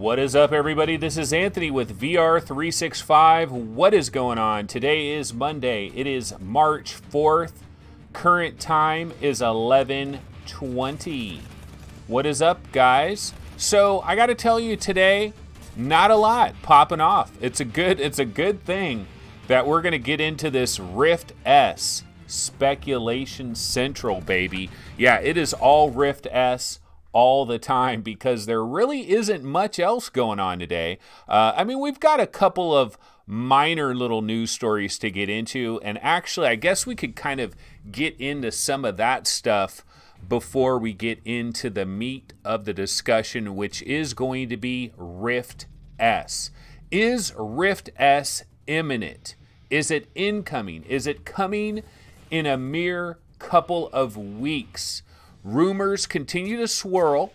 What is up, everybody? This is Anthony with VR365. What is going on? Today is Monday. It is March 4th. Current time is 11:20. What is up, guys? So I got to tell you today, not a lot popping off. It's a good thing that we're going to get into this Rift S speculation central, baby. Yeah, it is all Rift S all the time because there really isn't much else going on today. I mean, we've got a couple of minor little news stories to get into, and actually I guess we could kind of get into some of that stuff before we get into the meat of the discussion, which is going to be Rift S. Is Rift S imminent? Is it incoming? Is it coming in a mere couple of weeks? Rumors continue to swirl,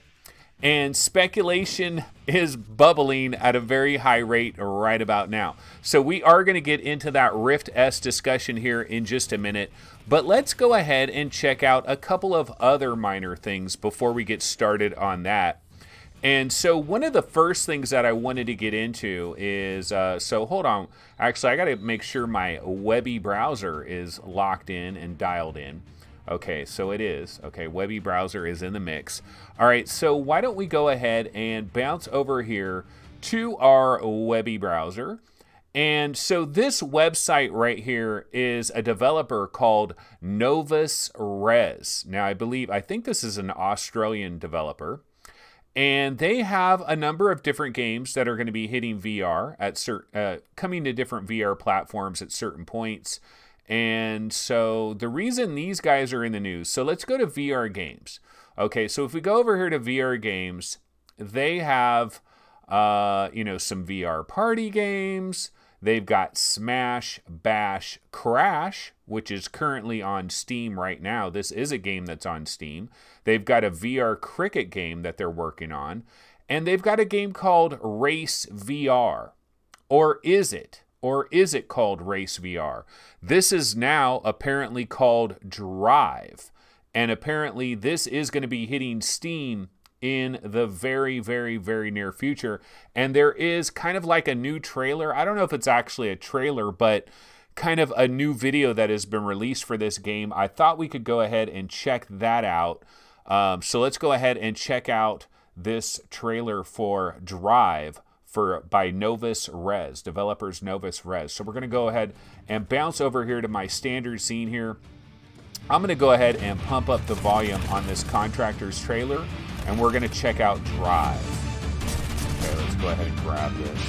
and speculation is bubbling at a very high rate right about now. So we are going to get into that Rift S discussion here in just a minute, but let's go ahead and check out a couple of other minor things before we get started on that. And so one of the first things that I wanted to get into is, so hold on, actually I got to make sure my Webby browser is locked in and dialed in. Okay, so it is. Okay, Webby browser is in the mix. All right, so why don't we go ahead and bounce over here to our Webby browser. And so this website right here is a developer called Novus Res. Now, I think this is an Australian developer. And they have a number of different games that are going to be hitting VR at coming to different VR platforms at certain points. And so the reason these guys are in the news, so let's go to VR games. Okay, so if we go over here to VR games, they have, some VR party games. They've got Smash, Bash, Crash, which is currently on Steam right now. This is a game that's on Steam. They've got a VR cricket game that they're working on. And they've got a game called Race VR. Or is it? Or is it called Race VR? This is now apparently called Drive. And apparently this is going to be hitting Steam in the very, very, very near future. And there is kind of like a new trailer. I don't know if it's actually a trailer, but kind of a new video that has been released for this game. I thought we could go ahead and check that out. So let's go ahead and check out this trailer for Drive by Novus Res, developers Novus Res. So we're going to go ahead and bounce over here to my standard scene here. I'm going to go ahead and pump up the volume on this contractor's trailer, and we're going to check out Drive. Okay, let's go ahead and grab this.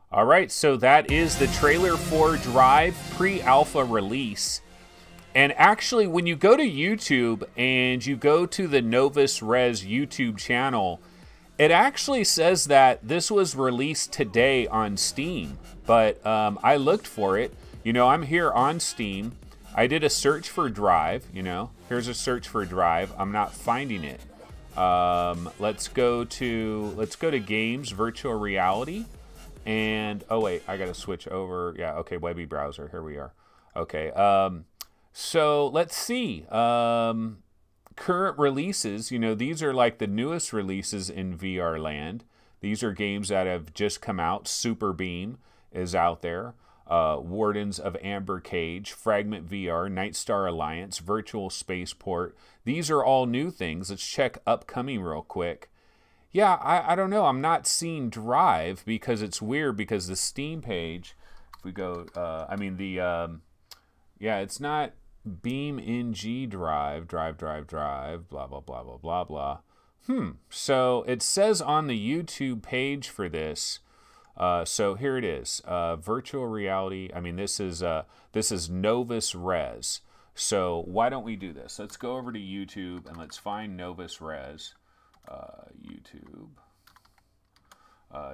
All right, so that is the trailer for Drive pre-alpha release. And actually, when you go to YouTube and you go to the Novus Res YouTube channel, it actually says that this was released today on Steam. But I looked for it. You know, I'm here on Steam. I did a search for Drive, you know. Here's a search for Drive. I'm not finding it. Let's go to games, virtual reality. And, oh wait, I gotta switch over. Yeah, okay, Webby browser, here we are. Okay, so let's see. Current releases, you know, these are like the newest releases in VR land. These are games that have just come out. Super Beam is out there. Wardens of Amber Cage, Fragment VR, Nightstar Alliance, Virtual Spaceport. These are all new things. Let's check upcoming real quick. Yeah, I don't know. I'm not seeing Drive because it's weird because the Steam page, if we go, yeah, it's not BeamNG Drive, blah, blah, blah, blah, blah, blah. So it says on the YouTube page for this, so here it is, virtual reality. I mean, this is Novus Res. So why don't we do this? Let's go over to YouTube and let's find Novus Res. YouTube.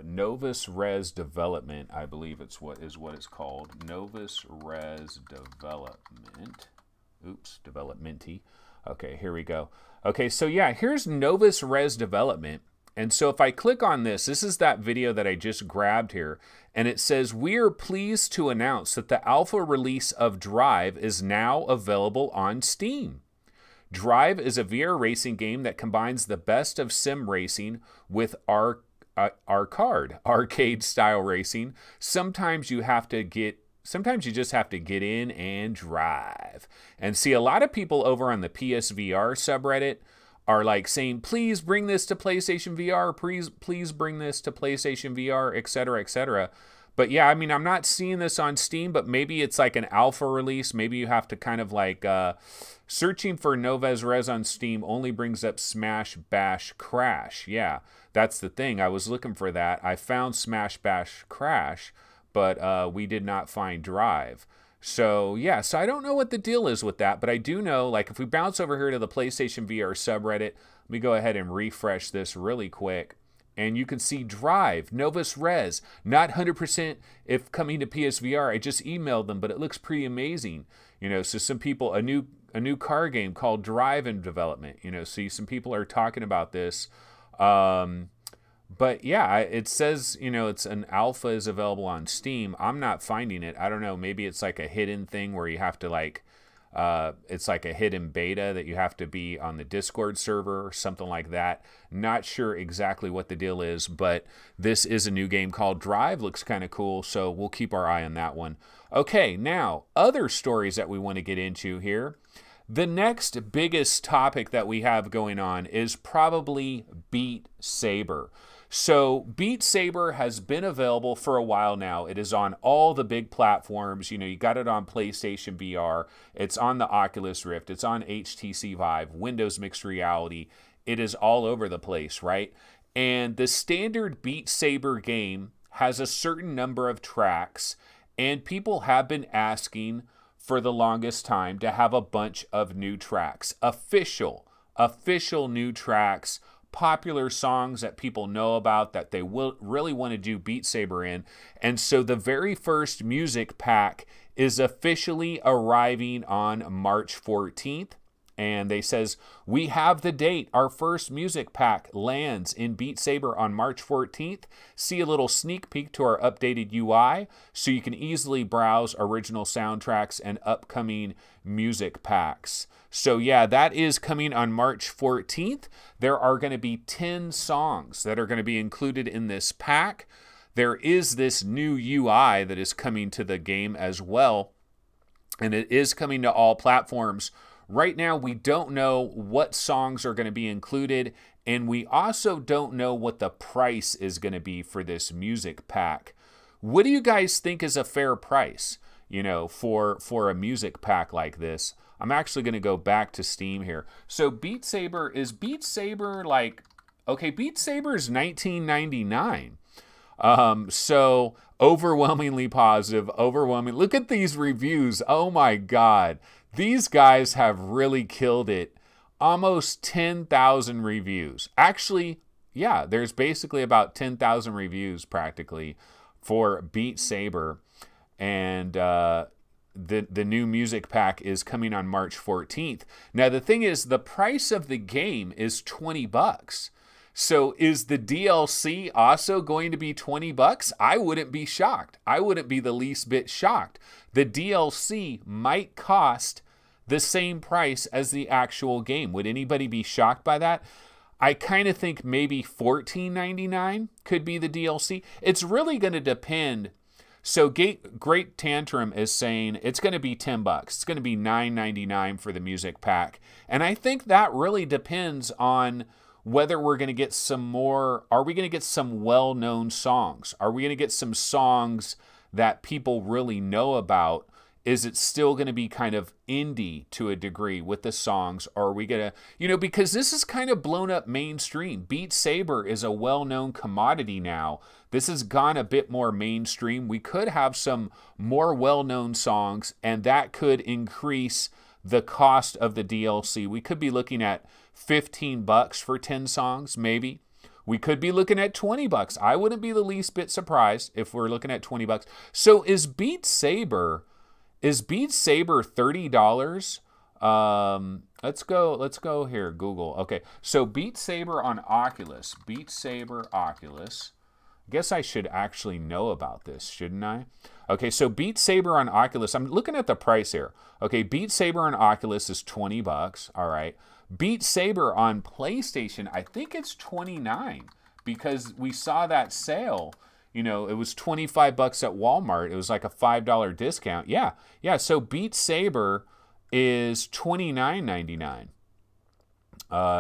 Novus Res Development, I believe it's what it's called. Novus Res Development. Oops, developmenty. Okay, here we go. Okay, so yeah, here's Novus Res Development. And so if I click on this, this is that video that I just grabbed here, and it says, we are pleased to announce that the alpha release of Drive is now available on Steam. Drive is a VR racing game that combines the best of sim racing with arcade-style racing. Sometimes you just have to get in and drive. And see, a lot of people over on the PSVR subreddit are like saying, please bring this to PlayStation VR, please bring this to PlayStation VR, etc., etc. But yeah, I mean, I'm not seeing this on Steam, but maybe it's like an alpha release. Maybe you have to kind of like, searching for Novus Res on Steam only brings up Smash Bash Crash. Yeah, that's the thing. I was looking for that. I found Smash Bash Crash, but we did not find Drive. So yeah, so I don't know what the deal is with that, but I do know, like, if we bounce over here to the PlayStation VR subreddit, let me go ahead and refresh this really quick. And you can see Drive, Novus Res, not 100% if coming to PSVR. I just emailed them, but it looks pretty amazing. You know, so some people, a new car game called Drive in development. You know, see, some people are talking about this. But yeah, it says, you know, it's an alpha is available on Steam. I'm not finding it. I don't know. Maybe it's like a hidden thing where you have to like, it's like a hidden beta that you have to be on the Discord server or something like that. Not sure exactly what the deal is, but this is a new game called Drive. Looks kind of cool, so we'll keep our eye on that one. Okay, now, other stories that we want to get into here. The next biggest topic that we have going on is probably Beat Saber. So Beat Saber has been available for a while now. It is on all the big platforms. You know, you got it on PlayStation VR. It's on the Oculus Rift. It's on HTC Vive, Windows Mixed Reality. It is all over the place, right? And the standard Beat Saber game has a certain number of tracks, and people have been asking for the longest time to have a bunch of new tracks. Official new tracks, popular songs that people know about that they will really want to do Beat Saber in. And so the very first music pack is officially arriving on March 14th. And they says, we have the date. Our first music pack lands in Beat Saber on March 14th. See a little sneak peek to our updated UI so you can easily browse original soundtracks and upcoming music packs. So yeah, that is coming on March 14th. There are going to be 10 songs that are going to be included in this pack. There is this new UI that is coming to the game as well, and it is coming to all platforms. Right now, we don't know what songs are going to be included, and we also don't know what the price is going to be for this music pack. What do you guys think is a fair price, you know, for a music pack like this? I'm actually going to go back to Steam here. So Beat Saber, is Beat Saber like, okay, Beat Saber is $19.99. So overwhelmingly positive, look at these reviews. Oh my God. These guys have really killed it. Almost 10,000 reviews. Actually, yeah, there's basically about 10,000 reviews practically for Beat Saber. And the new music pack is coming on March 14th. Now, the thing is, the price of the game is $20. So is the DLC also going to be $20? I wouldn't be shocked. I wouldn't be the least bit shocked. The DLC might cost the same price as the actual game. Would anybody be shocked by that? I kind of think maybe $14.99 could be the DLC. It's really going to depend. So Great Tantrum is saying it's going to be $10. It's going to be $9.99 for the music pack. And I think that really depends on whether we're going to get some more. Are we going to get some well-known songs? Are we going to get some songs that people really know about? Is it still going to be kind of indie to a degree with the songs? Or are we going to, because this is kind of blown up mainstream. Beat Saber is a well-known commodity now. This has gone a bit more mainstream. We could have some more well-known songs, and that could increase the cost of the DLC. We could be looking at $15 for 10 songs, maybe. We could be looking at $20. I wouldn't be the least bit surprised if we're looking at $20. So is Beat Saber $30? Let's go here, Google. Okay, so Beat Saber on Oculus. Beat Saber Oculus. I guess I should actually know about this, shouldn't I? Okay, so Beat Saber on Oculus. I'm looking at the price here. Okay, Beat Saber on Oculus is $20. All right. Beat Saber on PlayStation, I think it's $29 because we saw that sale. It was $25 at Walmart. It was like a $5 discount. Yeah. So Beat Saber is $29.99.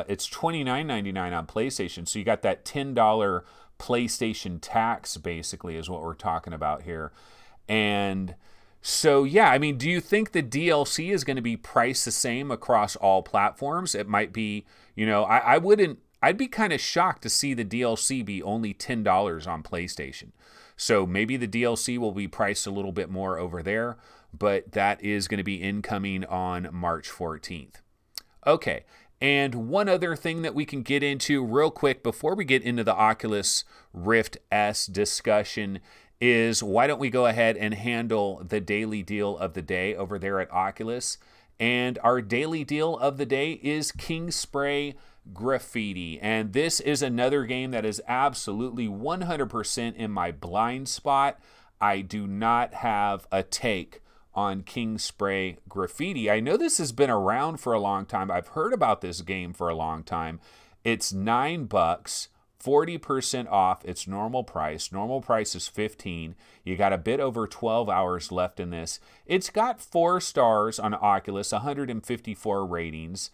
It's $29.99 on PlayStation. So you got that $10 PlayStation tax, basically, is what we're talking about here. And so, yeah, I mean, do you think the DLC is going to be priced the same across all platforms? It might be, I'd be kind of shocked to see the DLC be only $10 on PlayStation. So maybe the DLC will be priced a little bit more over there, but that is going to be incoming on March 14th. Okay, and one other thing that we can get into real quick before we get into the Oculus Rift S discussion is why don't we go ahead and handle the daily deal of the day over there at Oculus. And our daily deal of the day is Kingspray Graffiti. And this is another game that is absolutely 100% in my blind spot. I do not have a take on Kingspray Graffiti. I know this has been around for a long time. I've heard about this game for a long time. It's $9, 40% off its normal price. Normal price is $15. You got a bit over 12 hours left in this. It's got 4 stars on Oculus, 154 ratings.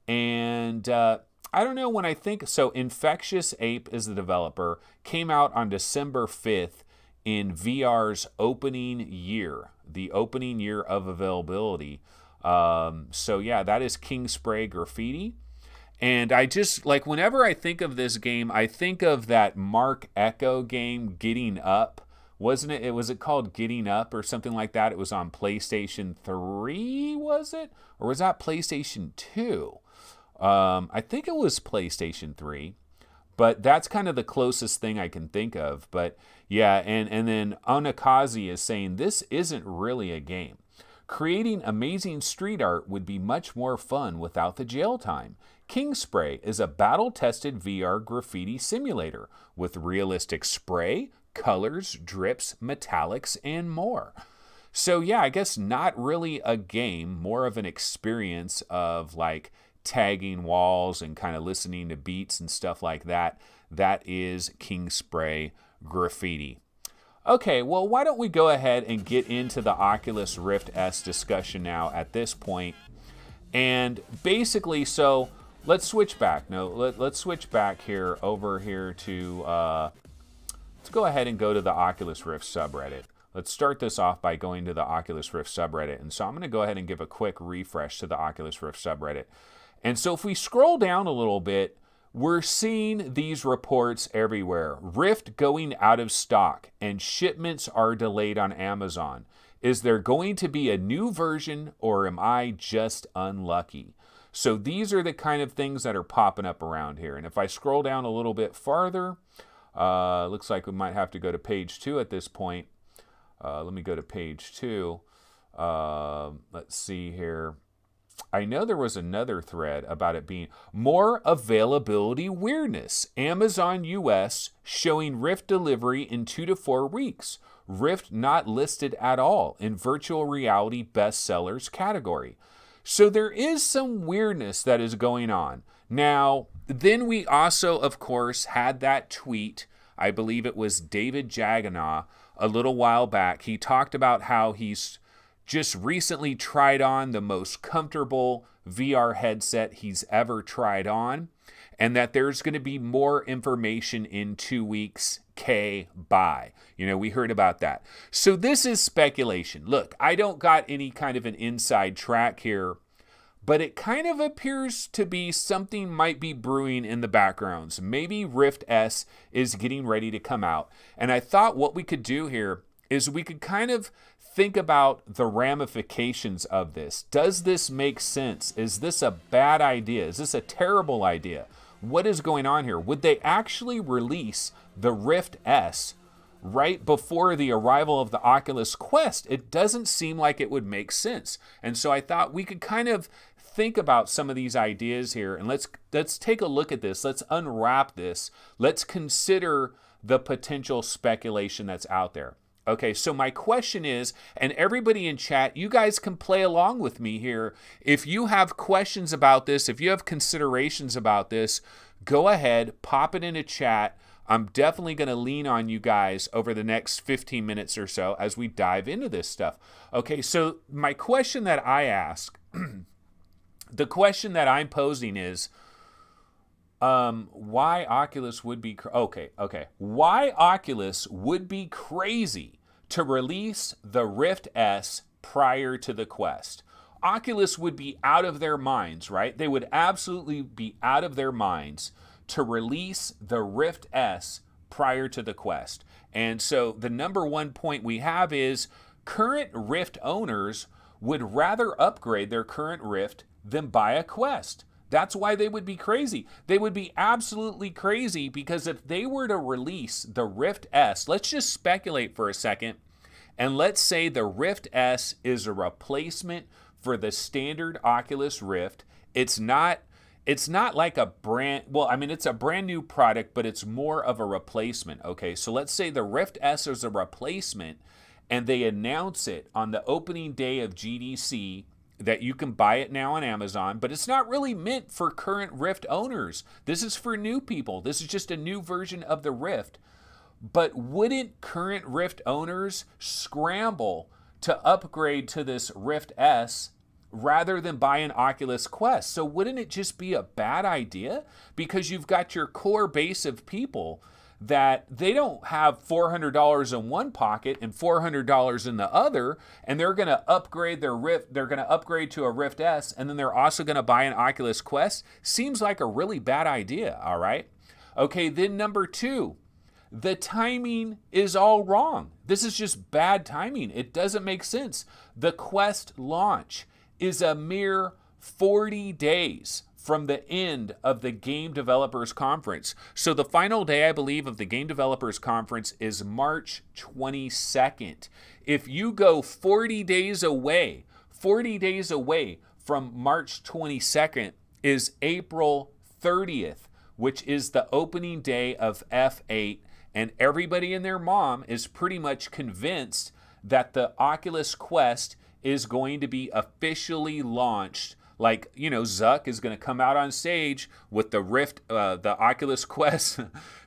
And I don't know when I think, so Infectious Ape is the developer, came out on December 5th in VR's opening year, the opening year of availability. So yeah, that is Kingspray Graffiti. And I just, like, whenever I think of this game, I think of that Mark Echo game, Getting Up. Wasn't it? Was it called Getting Up or something like that? It was on PlayStation 3, was it? Or was that PlayStation 2? I think it was PlayStation 3. But that's kind of the closest thing I can think of. But yeah, and then Onakazi is saying this isn't really a game. Creating amazing street art would be much more fun without the jail time. Kingspray is a battle-tested VR graffiti simulator with realistic spray, colors, drips, metallics, and more. So yeah, I guess not really a game, more of an experience of like tagging walls and kind of listening to beats and stuff like that. That is Kingspray Graffiti. Okay, well, why don't we go ahead and get into the Oculus Rift S discussion now at this point. And basically, so let's switch back. No, let's switch back here over here to, let's go ahead and go to the Oculus Rift subreddit. Let's start this off by going to the Oculus Rift subreddit. And so I'm going to go ahead and give a quick refresh to the Oculus Rift subreddit. And so if we scroll down a little bit, we're seeing these reports everywhere. Rift going out of stock and shipments are delayed on Amazon. Is there going to be a new version or am I just unlucky? So these are the kind of things that are popping up around here. And if I scroll down a little bit farther, looks like we might have to go to page 2 at this point. Let me go to page 2. Let's see here. I know there was another thread about it being more availability weirdness. Amazon US showing Rift delivery in 2 to 4 weeks. Rift not listed at all in virtual reality bestsellers category. So there is some weirdness that is going on. Now, then we also, of course, had that tweet. I believe it was David Jaganaw a little while back. He talked about how he's just recently tried on the most comfortable VR headset he's ever tried on, and that there's going to be more information in 2 weeks. Bye. You know, we heard about that. So this is speculation. Look, I don't got any kind of an inside track here, but it kind of appears to be something might be brewing in the backgrounds. Maybe Rift S is getting ready to come out. And I thought what we could do here is we could kind of think about the ramifications of this. Does this make sense? Is this a bad idea? Is this a terrible idea? What is going on here? Would they actually release the Rift S right before the arrival of the Oculus Quest? It doesn't seem like it would make sense. And so I thought we could kind of think about some of these ideas here, and let's take a look at this. Let's unwrap this. Let's consider the potential speculation that's out there. Okay, so my question is, and everybody in chat, you guys can play along with me here. If you have questions about this, if you have considerations about this, go ahead, pop it into chat. I'm definitely going to lean on you guys over the next 15 minutes or so as we dive into this stuff. Okay, so my question that I ask, the question that I'm posing is, why Oculus would be why Oculus would be crazy to release the Rift S prior to the Quest. Oculus would be out of their minds, right? They would absolutely be out of their minds to release the Rift S prior to the Quest. And so the number one point we have is current Rift owners would rather upgrade their current Rift than buy a Quest. That's why they would be crazy. They would be absolutely crazy, because if they were to release the Rift S, let's just speculate for a second, and let's say the Rift S is a replacement for the standard Oculus Rift. It's not like a brand, well, I mean, it's a brand new product, but it's more of a replacement, okay? So let's say the Rift S is a replacement, and they announce it on the opening day of GDC, that you can buy it now on Amazon, but it's not really meant for current Rift owners. This is for new people. This is just a new version of the Rift. But wouldn't current Rift owners scramble to upgrade to this Rift S rather than buy an Oculus Quest? So wouldn't it just be a bad idea? Because you've got your core base of people that they don't have $400 in one pocket and $400 in the other, and they're going to upgrade their Rift, they're going to upgrade to a Rift S, and then they're also going to buy an Oculus Quest. Seems like a really bad idea, all right? Okay, then number two, the timing is all wrong. This is just bad timing. It doesn't make sense. The Quest launch is a mere 40 days from the end of the Game Developers Conference. So the final day, I believe, of the Game Developers Conference is March 22nd. If you go 40 days away from March 22nd is April 30th, which is the opening day of F8, and everybody and their mom is pretty much convinced that the Oculus Quest is going to be officially launched. Like, you know, Zuck is going to come out on stage with the Rift, the Oculus Quest,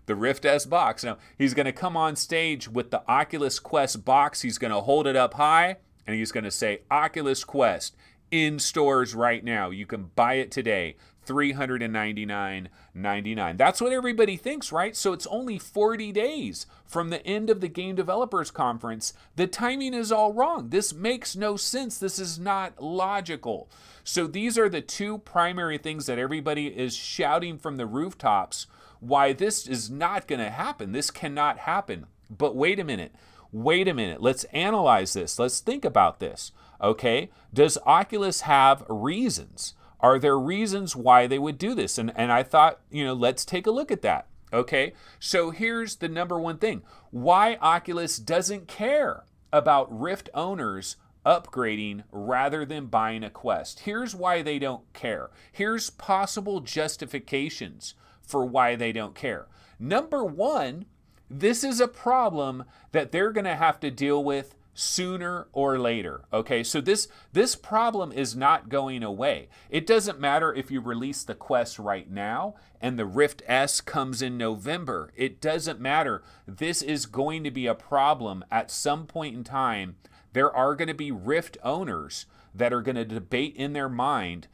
the Rift S box. Now, he's going to come on stage with the Oculus Quest box. He's going to hold it up high, and he's going to say, Oculus Quest in stores right now. You can buy it today, $399.99. That's what everybody thinks, right? So it's only 40 days from the end of the Game Developers Conference. The timing is all wrong. This makes no sense. This is not logical. So these are the two primary things that everybody is shouting from the rooftops why this is not going to happen. This cannot happen. But wait a minute. Wait a minute. Let's analyze this. Let's think about this. Okay? Does Oculus have reasons? Are there reasons why they would do this? And I thought, you know, let's take a look at that. Okay? So here's the number one thing. Why Oculus doesn't care about Rift owners upgrading rather than buying a Quest. Here's why they don't care. Here's possible justifications for why they don't care. Number one, this is a problem that they're going to have to deal with sooner or later. Okay, so this problem is not going away. It doesn't matter if you release the Quest right now and the Rift S comes in November. It doesn't matter. This is going to be a problem at some point in time. There are going to be Rift owners that are going to debate in their mind,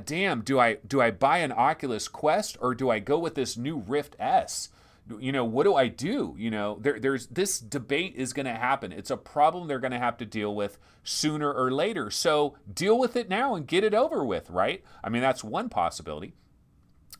damn, do I buy an Oculus Quest or do I go with this new Rift S? You know, what do I do? You know, there's this debate is going to happen. It's a problem they're going to have to deal with sooner or later. So deal with it now and get it over with, right? I mean, that's one possibility.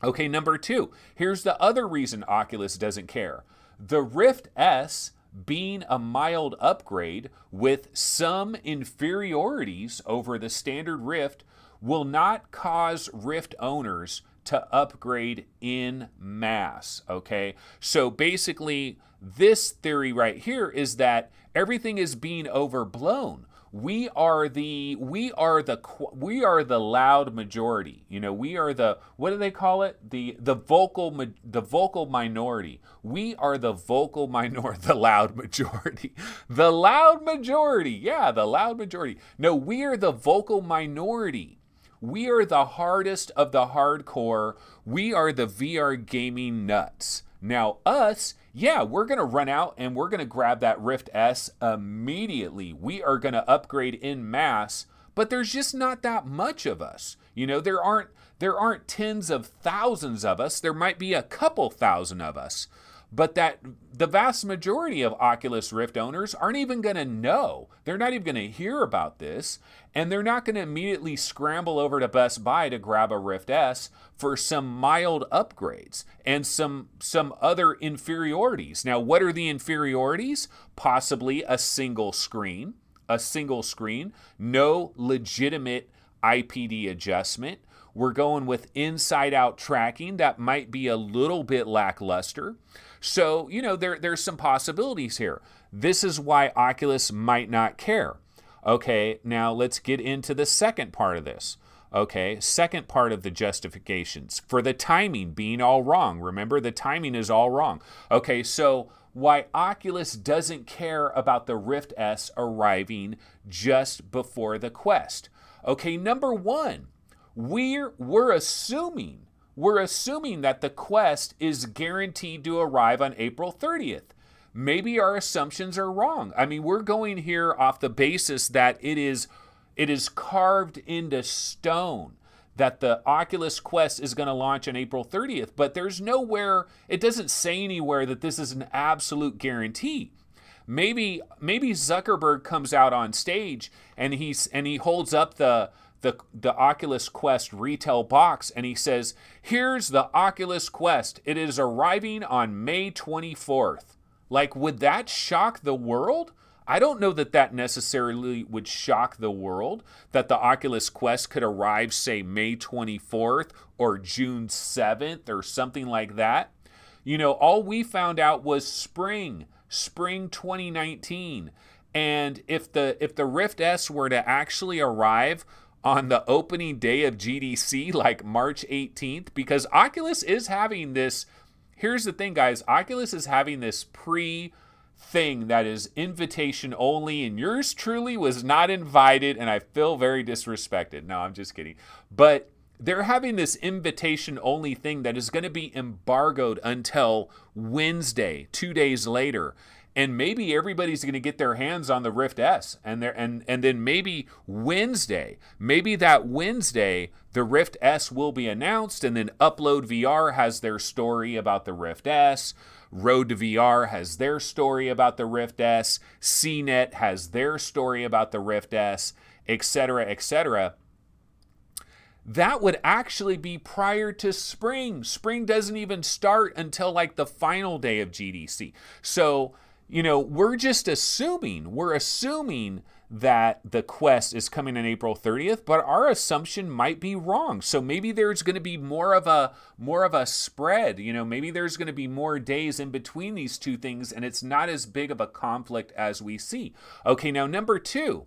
Okay, number two, here's the other reason Oculus doesn't care. The Rift S, being a mild upgrade with some inferiorities over the standard Rift, will not cause Rift owners to upgrade in mass, okay? So basically, this theory right here is that everything is being overblown. We are the loud majority. You know, we are the, what do they call it? The vocal minority. We are the vocal minority, the loud majority. The loud majority. Yeah, the loud majority. No, we are the vocal minority. We are the hardest of the hardcore. We are the VR gaming nuts. Now us, yeah, we're going to run out and we're going to grab that Rift S immediately. We are going to upgrade in mass, but there's just not that much of us. You know, there aren't tens of thousands of us. There might be a couple thousand of us. But that the vast majority of Oculus Rift owners aren't even going to know. They're not even going to hear about this, and they're not going to immediately scramble over to Best Buy to grab a Rift S for some mild upgrades and some other inferiorities. Now, what are the inferiorities? Possibly a single screen, no legitimate IPD adjustment. We're going with inside-out tracking that might be a little bit lackluster. So, you know, there's some possibilities here. This is why Oculus might not care. Okay, now let's get into the second part of this. Okay, second part of the justifications for the timing being all wrong. Remember, the timing is all wrong. Okay, so why Oculus doesn't care about the Rift S arriving just before the Quest. Okay, number one, we're assuming that the Quest is guaranteed to arrive on April 30th. Maybe our assumptions are wrong. I mean, we're going here off the basis that it is carved into stone that the Oculus Quest is going to launch on April 30th, but there's nowhere, it doesn't say anywhere that this is an absolute guarantee. Maybe Zuckerberg comes out on stage and he holds up the Oculus Quest retail box and he says, here's the Oculus Quest. It is arriving on May 24th. Like, would that shock the world? I don't know that that necessarily would shock the world, that the Oculus Quest could arrive, say, May 24th or June 7th or something like that. You know, all we found out was spring 2019. And if the Rift S were to actually arrive on the opening day of GDC, like March 18th, because Oculus is having this, here's the thing, guys, Oculus is having this thing that is invitation only, and yours truly was not invited, and I feel very disrespected. No, I'm just kidding. But they're having this invitation only thing that is going to be embargoed until Wednesday, 2 days later. And maybe everybody's going to get their hands on the Rift S, and then maybe that Wednesday, the Rift S will be announced, and then Upload VR has their story about the Rift S, Road to VR has their story about the Rift S, CNET has their story about the Rift S, etc., etc. That would actually be prior to spring. Spring doesn't even start until like the final day of GDC. So, you know, we're assuming that the Quest is coming on April 30th, but our assumption might be wrong. So maybe there's going to be more of a spread, you know, maybe there's going to be more days in between these two things, and it's not as big of a conflict as we see. Okay, now number two,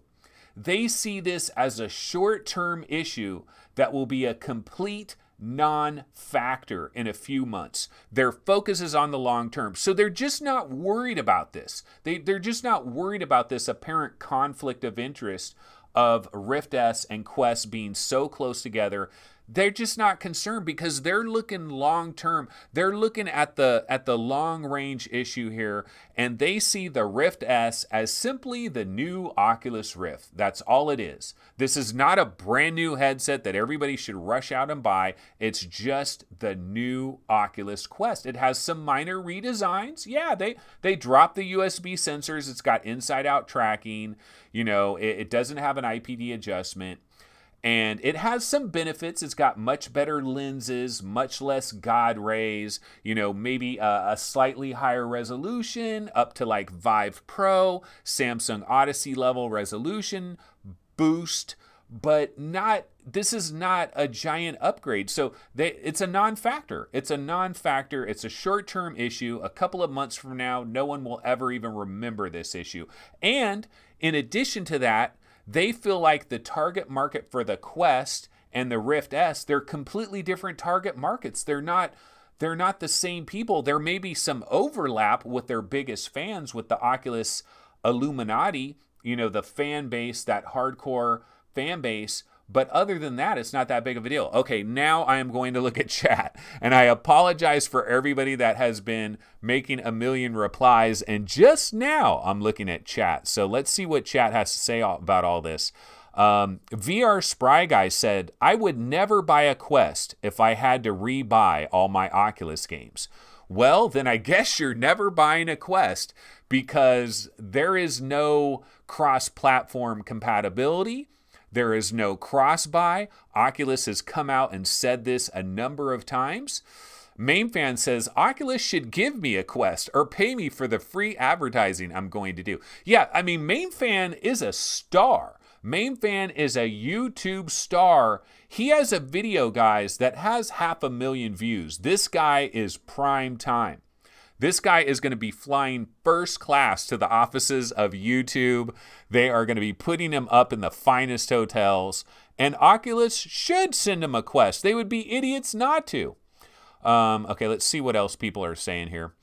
they see this as a short-term issue that will be a complete non-factor in a few months. Their focus is on the long term. So they're just not worried about this. They're just not worried about this apparent conflict of interest of Rift S and Quest being so close together. They're just not concerned because they're looking long term. They're looking at the long range issue here, and they see the Rift S as simply the new Oculus Rift. That's all it is. This is not a brand new headset that everybody should rush out and buy. It's just the new Oculus Quest. It has some minor redesigns. Yeah, they dropped the USB sensors. It's got inside out tracking. You know, it doesn't have an IPD adjustment. And it has some benefits. It's got much better lenses, much less God rays, you know, maybe a slightly higher resolution, up to like Vive Pro, Samsung Odyssey level resolution, boost, but this is not a giant upgrade. So it's a non-factor. It's a non-factor. It's a short-term issue. A couple of months from now, no one will ever even remember this issue. And in addition to that, they feel like the target market for the Quest and the Rift S, they're completely different target markets. They're not the same people. There may be some overlap with their biggest fans, with the Oculus Illuminati, you know, the fan base, that hardcore fan base. But other than that, it's not that big of a deal. Okay, now I am going to look at chat. And I apologize for everybody that has been making a million replies. And just now I'm looking at chat. So let's see what chat has to say about all this. VR Spry Guy said, I would never buy a Quest if I had to re-buy all my Oculus games. Well, then I guess you're never buying a Quest because there is no cross-platform compatibility. There is no cross-buy. Oculus has come out and said this a number of times. MainFan says, Oculus should give me a Quest or pay me for the free advertising I'm going to do. Yeah, I mean, MainFan is a star. MainFan is a YouTube star. He has a video, guys, that has 500,000 views. This guy is prime time. This guy is going to be flying first class to the offices of YouTube. They are going to be putting him up in the finest hotels. And Oculus should send him a Quest. They would be idiots not to. Okay, let's see what else people are saying here.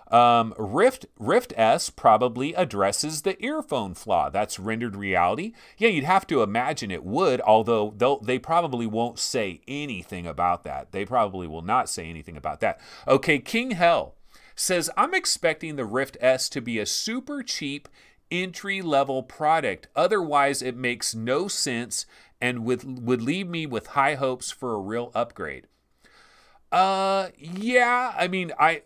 Rift S probably addresses the earphone flaw. That's rendered reality. Yeah, you'd have to imagine it would, although they probably won't say anything about that. They probably will not say anything about that. Okay, King Hell says, I'm expecting the Rift S to be a super cheap entry-level product. Otherwise, it makes no sense and would leave me with high hopes for a real upgrade. Yeah, I mean, I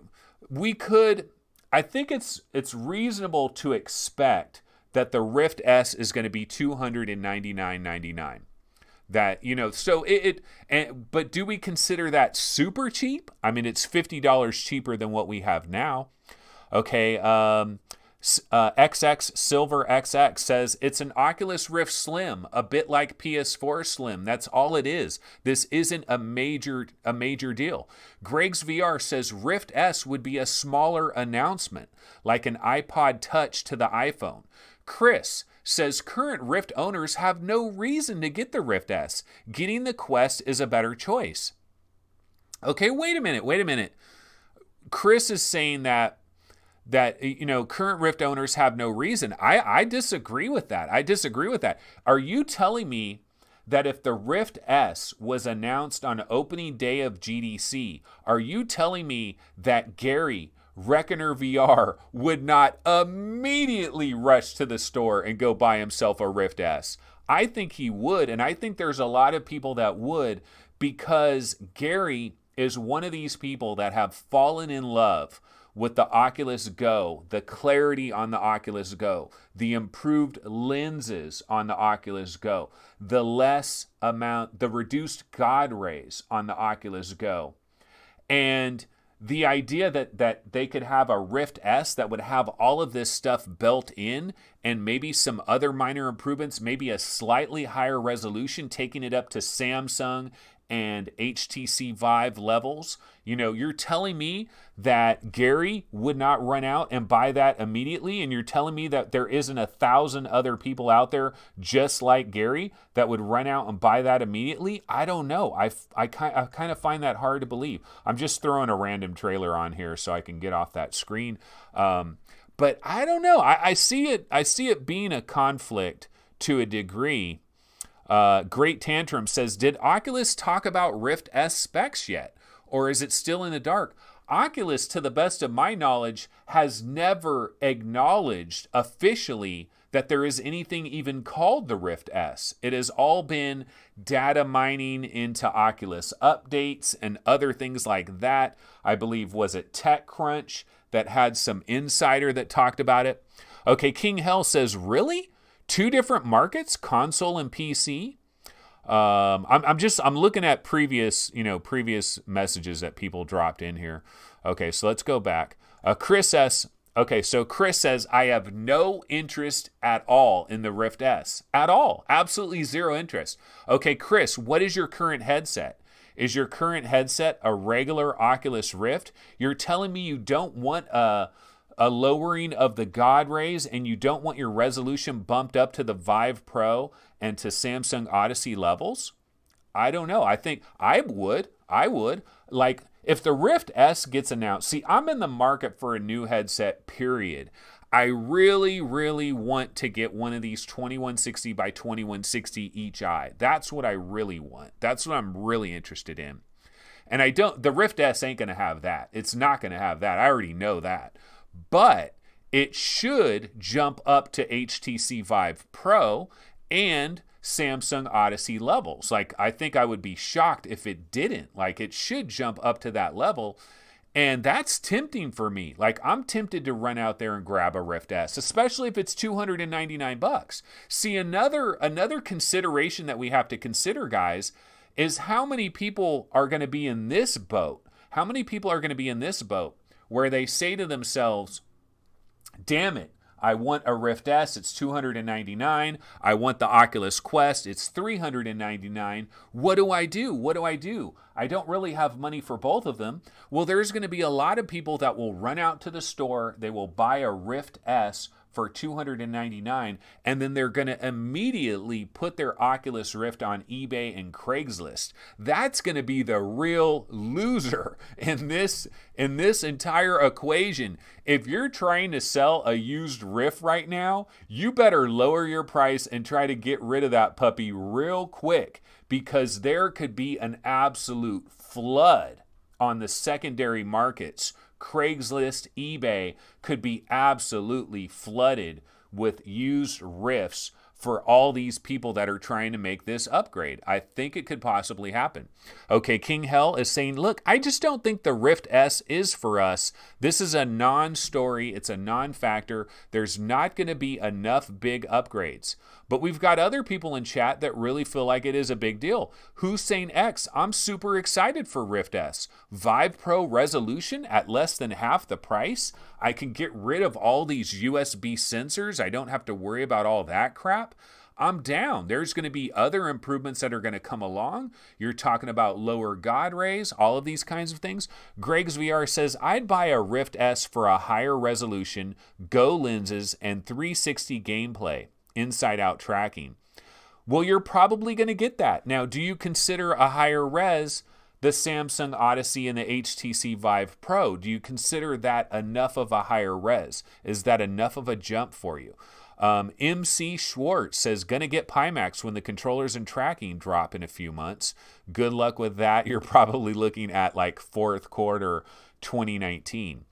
think it's reasonable to expect that the Rift S is going to be $299.99. That, you know, so but do we consider that super cheap? I mean, it's $50 cheaper than what we have now. Okay, XX Silver XX says it's an Oculus Rift Slim, a bit like PS4 Slim. That's all it is. This isn't a major deal. Greg's VR says Rift S would be a smaller announcement, like an iPod Touch to the iPhone. Chris says current Rift owners have no reason to get the Rift S. Getting the Quest is a better choice. Okay, wait a minute. Chris is saying that you know, current Rift owners have no reason. I disagree with that. Are you telling me that if the Rift S was announced on opening day of GDC, are you telling me that Gary Reckoner VR would not immediately rush to the store and go buy himself a Rift S? I think he would, and I think there's a lot of people that would, because Gary is one of these people that have fallen in love with the Oculus Go, the clarity on the Oculus Go, the improved lenses on the Oculus Go, the reduced God rays on the Oculus Go. And the idea that they could have a Rift S that would have all of this stuff built in and maybe some other minor improvements, maybe a slightly higher resolution, taking it up to Samsung and HTC Vive levels. You know, you're telling me that Gary would not run out and buy that immediately, and you're telling me that there isn't 1,000 other people out there just like Gary that would run out and buy that immediately? I don't know. I kind of find that hard to believe. I'm just throwing a random trailer on here so I can get off that screen. But I don't know. I see it being a conflict to a degree. Great Tantrum says, did Oculus talk about Rift S specs yet? Or is it still in the dark? Oculus, to the best of my knowledge, has never acknowledged officially that there is anything even called the Rift S. It has all been data mining into Oculus updates and other things like that. I believe, was it TechCrunch that had some insider that talked about it? Okay, King Hell says, really? 2 different markets, console and PC? I'm looking at previous messages that people dropped in here. Okay, so let's go back. Chris S. Okay, so Chris says, I have no interest at all in the Rift S. At all. Absolutely zero interest. Okay, Chris, what is your current headset? Is your current headset a regular Oculus Rift? You're telling me you don't want a lowering of the God rays and you don't want your resolution bumped up to the Vive Pro and to Samsung Odyssey levels? I don't know. I think I would. Like, if the Rift S gets announced, see, I'm in the market for a new headset, period. I really, really want to get one of these 2160 by 2160 each eye. That's what I really want. That's what I'm really interested in. And the Rift S ain't going to have that. It's not going to have that. I already know that. But it should jump up to HTC Vive Pro and Samsung Odyssey levels. Like, I think I would be shocked if it didn't. Like, it should jump up to that level. And that's tempting for me. Like, I'm tempted to run out there and grab a Rift S, especially if it's $299. See, another consideration that we have to consider, guys, is how many people are going to be in this boat? How many people are going to be in this boat where they say to themselves, damn it, I want a Rift S, it's $299. I want the Oculus Quest, it's $399. What do I do? I don't really have money for both of them. Well, there's going to be a lot of people that will run out to the store, they will buy a Rift S for $299, and then they're going to immediately put their Oculus Rift on eBay and Craigslist. That's going to be the real loser in this entire equation. If you're trying to sell a used Rift right now, you better lower your price and try to get rid of that puppy real quick, because there could be an absolute flood on the secondary markets. Craigslist, eBay could be absolutely flooded with used Rifts for all these people that are trying to make this upgrade. I think it could possibly happen. Okay, King Hell is saying, look, I just don't think the Rift S is for us. This is a non-story. It's a non-factor. There's not going to be enough big upgrades. But we've got other people in chat that really feel like it is a big deal. Hussein X, I'm super excited for Rift S. Vive Pro resolution at less than half the price. I can get rid of all these USB sensors. I don't have to worry about all that crap. I'm down. There's going to be other improvements that are going to come along. You're talking about lower God rays, all of these kinds of things. Greg's VR says, I'd buy a Rift S for a higher resolution, Go lenses, and 360 gameplay, inside-out tracking. Well, you're probably going to get that. Now, do you consider a higher res the Samsung Odyssey and the HTC Vive Pro? Do you consider that enough of a higher res? Is that enough of a jump for you? MC Schwartz says, gonna get Pimax when the controllers and tracking drop in a few months. Good luck with that. You're probably looking at like fourth quarter 2019.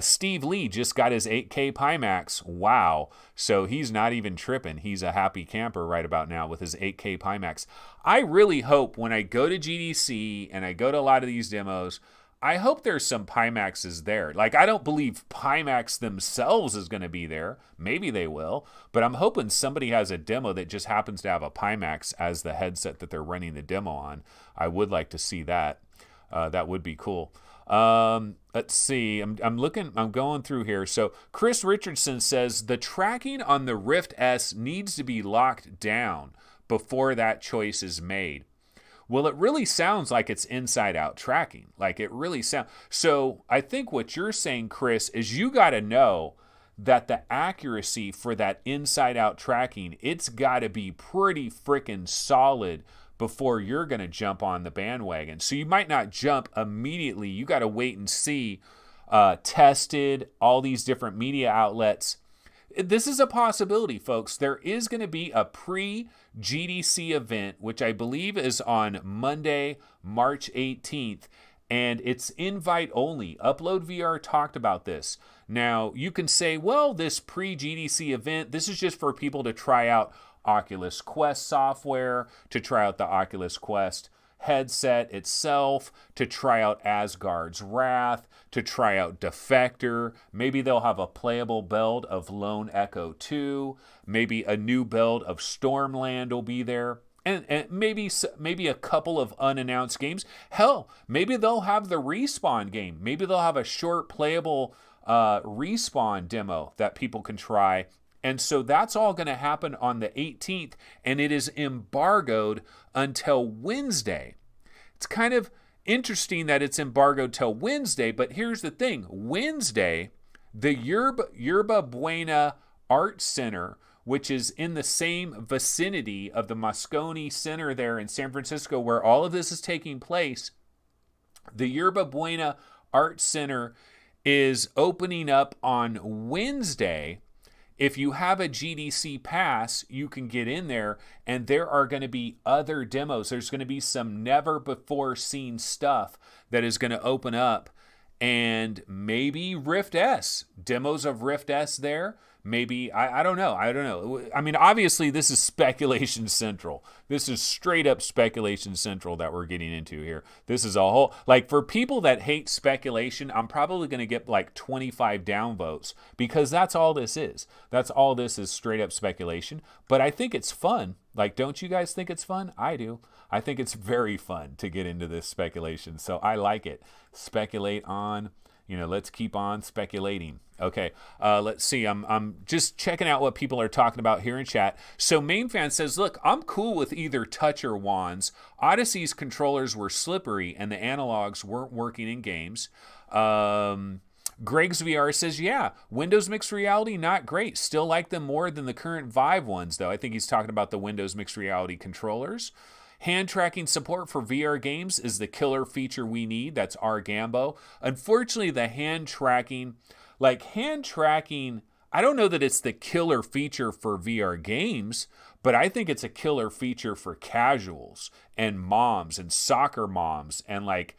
Steve Lee just got his 8K Pimax. Wow. So he's not even tripping. He's a happy camper right about now with his 8K Pimax. I really hope when I go to GDC and I go to a lot of these demos, I hope there's some Pimaxes there. Like, I don't believe Pimax themselves is going to be there. Maybe they will. But I'm hoping somebody has a demo that just happens to have a Pimax as the headset that they're running the demo on. I would like to see that. That would be cool. Let's see. I'm going through here. So Chris Richardson says the tracking on the Rift S needs to be locked down before that choice is made. Well, it really sounds like it's inside out tracking. Like it really sounds. So I think what you're saying, Chris, is you got to know that the accuracy for that inside out tracking, it's got to be pretty freaking solid before you're going to jump on the bandwagon. So you might not jump immediately. You got to wait and see. Tested, all these different media outlets. This is a possibility, folks. There is going to be a pre-GDC event, which I believe is on Monday, March 18th, and it's invite only. Upload VR talked about this. Now, you can say, well, this pre-GDC event, this is just for people to try out Oculus Quest software, to try out the Oculus Quest headset itself, to try out Asgard's Wrath, to try out Defector. Maybe they'll have a playable build of Lone Echo 2. Maybe a new build of Stormland will be there. And maybe a couple of unannounced games. Hell, maybe they'll have the Respawn game. Maybe they'll have a short playable Respawn demo that people can try. And so that's all going to happen on the 18th, and it is embargoed until Wednesday. It's kind of interesting that it's embargoed till Wednesday, but here's the thing. Wednesday, the Yerba Buena Art Center, which is in the same vicinity of the Moscone Center there in San Francisco where all of this is taking place, the Yerba Buena Art Center is opening up on Wednesday. If you have a GDC pass, you can get in there, and there are going to be other demos. There's going to be some never-before-seen stuff that is going to open up, and maybe Rift S. Demos of Rift S there. Maybe, I don't know. I mean, obviously, this is speculation central. This is straight up speculation central that we're getting into here. This is a whole, like, for people that hate speculation, I'm probably going to get like 25 downvotes because that's all this is. That's all this is, straight up speculation. But I think it's fun. Like, don't you guys think it's fun? I do. I think it's very fun to get into this speculation. So I like it. Speculate on. Let's keep on speculating. Okay, let's see. I'm just checking out what people are talking about here in chat. So MainFan says, look, I'm cool with either touch or wands. Odyssey's controllers were slippery and the analogs weren't working in games. Greg's VR says, yeah, Windows Mixed Reality, not great. Still like them more than the current Vive ones, though. I think he's talking about the Windows Mixed Reality controllers. Hand tracking support for VR games is the killer feature we need. That's our Gambo. Unfortunately, the hand tracking, I don't know that it's the killer feature for VR games, but I think it's a killer feature for casuals and moms and soccer moms and like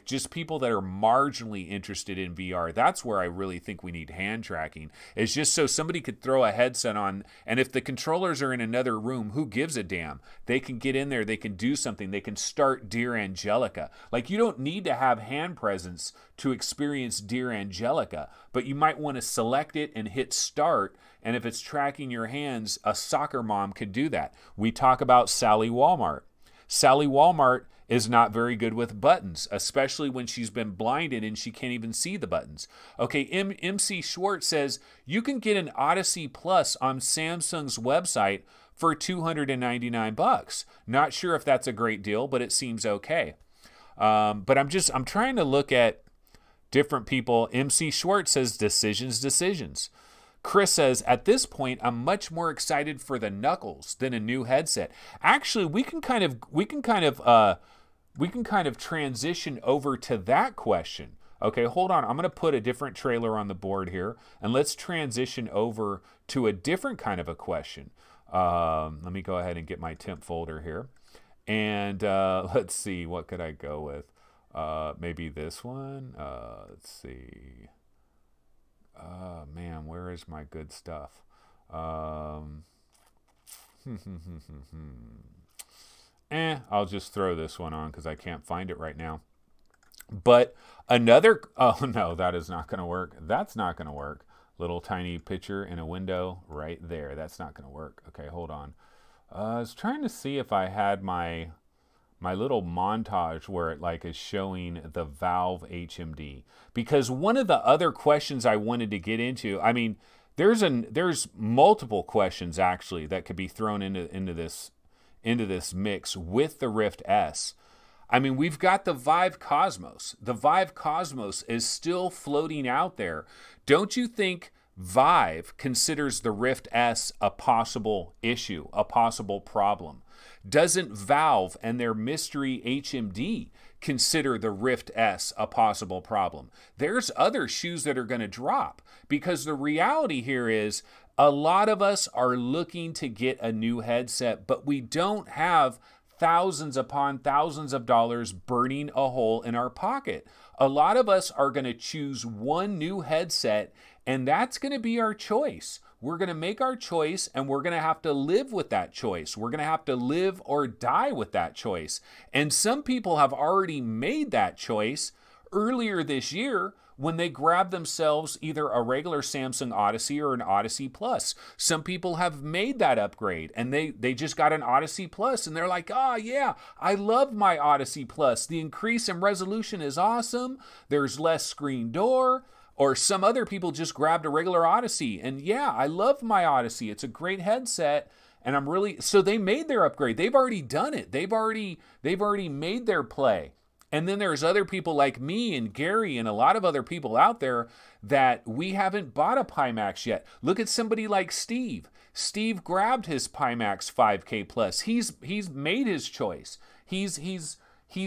just people that are marginally interested in VR. That's where I really think we need hand tracking. It's just so somebody could throw a headset on, and if the controllers are in another room, who gives a damn? They can get in there, they can do something, they can start Dear Angelica. Like, you don't need to have hand presence to experience Dear Angelica, but you might want to select it and hit start, and if it's tracking your hands, a soccer mom could do that. We talk about Sally Walmart. Sally Walmart is not very good with buttons, especially when she's been blinded and she can't even see the buttons. Okay, MC Schwartz says, you can get an Odyssey Plus on Samsung's website for $299. Not sure if that's a great deal, but it seems okay. But I'm trying to look at different people. MC Schwartz says, decisions. Chris says, at this point, I'm much more excited for the Knuckles than a new headset. Actually, we can kind of transition over to that question. Okay, hold on. I'm going to put a different trailer on the board here, and let's transition over to a different kind of a question. Let me go ahead and get my temp folder here. And let's see, what could I go with? Maybe this one. Let's see. Man, where is my good stuff? I'll just throw this one on because I can't find it right now. But another, oh no, that is not going to work. That's not going to work. Little tiny picture in a window right there. That's not going to work. Okay, hold on. I was trying to see if I had my little montage where it like is showing the Valve HMD, because one of the other questions I wanted to get into, I mean, there's multiple questions actually that could be thrown into into this mix with the Rift S. I mean, we've got the Vive Cosmos. The Vive Cosmos is still floating out there. Don't you think Vive considers the Rift S a possible issue, a possible problem? Doesn't Valve and their mystery HMD consider the Rift S a possible problem? There's other shoes that are going to drop, because the reality here is a lot of us are looking to get a new headset, but we don't have thousands upon thousands of dollars burning a hole in our pocket. A lot of us are going to choose one new headset, and that's going to be our choice. We're going to make our choice, and we're going to have to live with that choice. We're going to have to live or die with that choice. And some people have already made that choice earlier this year when they grabbed themselves either a regular Samsung Odyssey or an Odyssey Plus. Some people have made that upgrade, and they just got an Odyssey Plus, and they're like, oh yeah, I love my Odyssey Plus. The increase in resolution is awesome. There's less screen door. Or some other people just grabbed a regular Odyssey, and yeah, I love my Odyssey. It's a great headset, and I'm really... So they made their upgrade. They've already done it. They've already made their play. And then there's other people like me and Gary and a lot of other people out there that we haven't bought a Pimax yet. Look at somebody like Steve. Steve grabbed his Pimax 5K Plus. He's made his choice. He's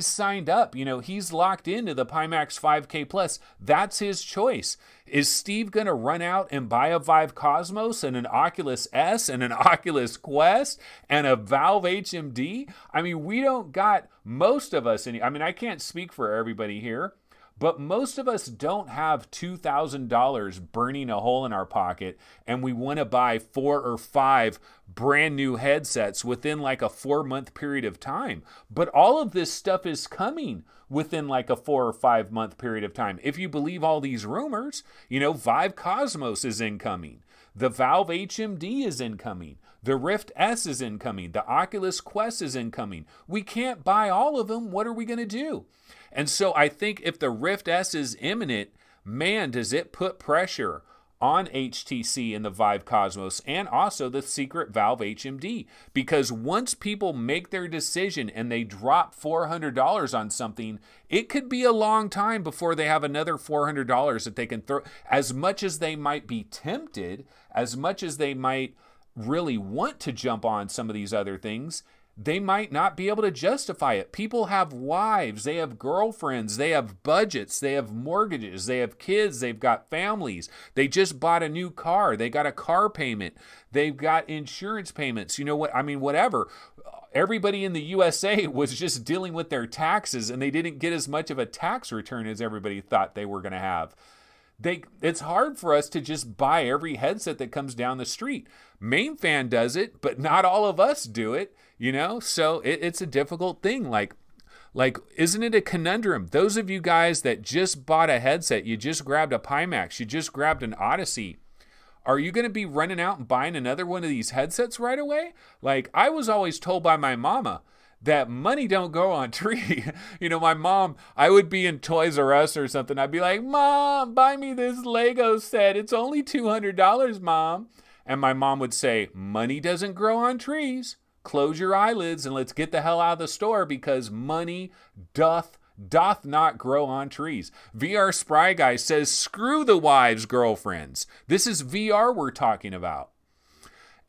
signed up. You know, he's locked into the Pimax 5K Plus. That's his choice. Is Steve going to run out and buy a Vive Cosmos and an Oculus S and an Oculus Quest and a Valve HMD? I mean, we don't got, most of us, I mean, I can't speak for everybody here, but most of us don't have $2,000 burning a hole in our pocket, and we want to buy 4 or 5 brand new headsets within like a 4-month period of time. But all of this stuff is coming within like a 4 or 5 month period of time. If you believe all these rumors, you know, Vive Cosmos is incoming. The Valve HMD is incoming. The Rift S is incoming. The Oculus Quest is incoming. We can't buy all of them. What are we going to do? And so I think if the Rift S is imminent, man, does it put pressure on HTC and the Vive Cosmos, and also the secret Valve HMD. Because once people make their decision and they drop $400 on something, it could be a long time before they have another $400 that they can throw. As much as they might be tempted, as much as they might really want to jump on some of these other things, they might not be able to justify it. People have wives, they have girlfriends, they have budgets, they have mortgages, they have kids, they've got families. They just bought a new car, they got a car payment, they've got insurance payments. You know what? I mean, whatever. Everybody in the USA was just dealing with their taxes, and they didn't get as much of a tax return as everybody thought they were going to have. It's hard for us to just buy every headset that comes down the street. Main Fan does it, but not all of us do it, you know? So it's a difficult thing. Like, isn't it a conundrum? Those of you guys that just bought a headset, you just grabbed a Pimax, you just grabbed an Odyssey, are you going to be running out and buying another one of these headsets right away? Like, I was always told by my mama that money don't grow on tree. You know, my mom, I would be in Toys R Us or something. I'd be like, Mom, buy me this Lego set. It's only $200, Mom. And my mom would say, money doesn't grow on trees. Close your eyelids and let's get the hell out of the store, because money doth not grow on trees. VR Spry Guy says, screw the wives' girlfriends. This is VR we're talking about.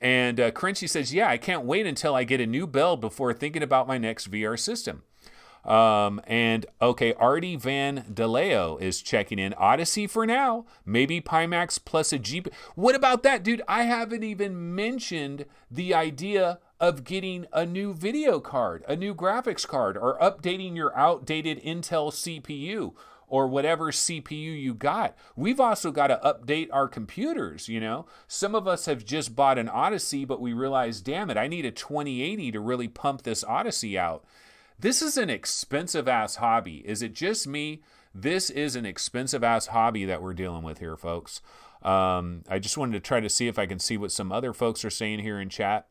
And Crunchy says, yeah, I can't wait until I get a new build before thinking about my next VR system. And okay, Artie Van DeLeo is checking in. Odyssey for now, maybe Pimax plus a Jeep. What about that, dude? I haven't even mentioned the idea of getting a new video card, a new graphics card, or updating your outdated Intel CPU or whatever CPU you got. We've also got to update our computers, you know. Some of us have just bought an Odyssey, but we realize, damn it, I need a 2080 to really pump this Odyssey out. This is an expensive-ass hobby. Is it just me? This is an expensive-ass hobby that we're dealing with here, folks. I just wanted to try to see if I can see what some other folks are saying here in chat.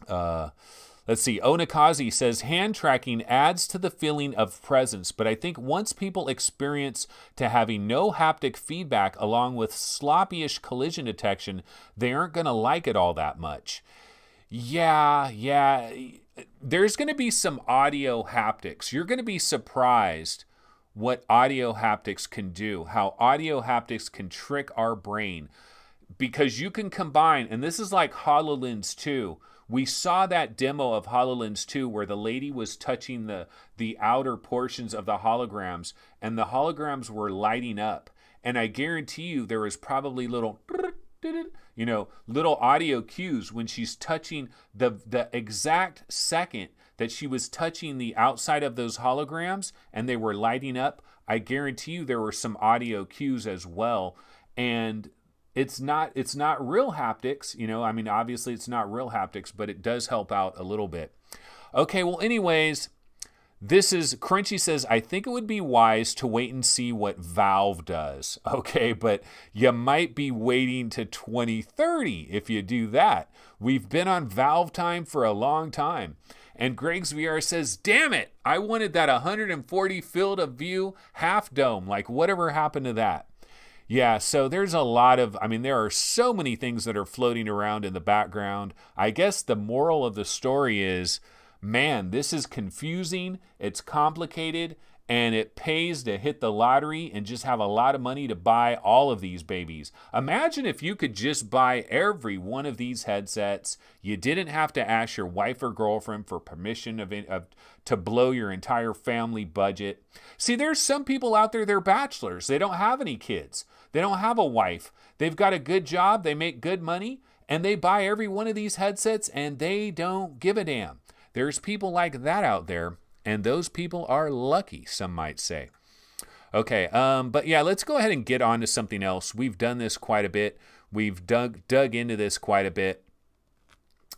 Let's see. Onakazi says, hand tracking adds to the feeling of presence, but I think once people experience to having no haptic feedback along with sloppy-ish collision detection, they aren't going to like it all that much. Yeah. There's going to be some audio haptics. You're going to be surprised what audio haptics can do, how audio haptics can trick our brain. Because you can combine, and this is like HoloLens 2. We saw that demo of HoloLens 2 where the lady was touching the outer portions of the holograms, and the holograms were lighting up. And I guarantee you there was probably little audio cues when she's touching the exact second that she was touching the outside of those holograms and they were lighting up. I guarantee you there were some audio cues as well. And it's not real haptics, I mean, obviously it's not real haptics, but it does help out a little bit. Okay, well, anyways, this is, Crunchy says, I think it would be wise to wait and see what Valve does. Okay, but you might be waiting to 2030 if you do that. We've been on Valve time for a long time. And Greg's VR says, damn it, I wanted that 140 field of view half dome. Like, whatever happened to that? Yeah, so there's a lot of, there are so many things that are floating around in the background. I guess the moral of the story is, man, this is confusing, it's complicated, and it pays to hit the lottery and just have a lot of money to buy all of these babies. Imagine if you could just buy every one of these headsets. You didn't have to ask your wife or girlfriend for permission to blow your entire family budget. See, there's some people out there, they're bachelors. They don't have any kids. They don't have a wife. They've got a good job. They make good money. And they buy every one of these headsets and they don't give a damn. There's people like that out there. And those people are lucky, some might say. Okay, but yeah, let's go ahead and get on to something else. We've done this quite a bit. We've dug into this quite a bit.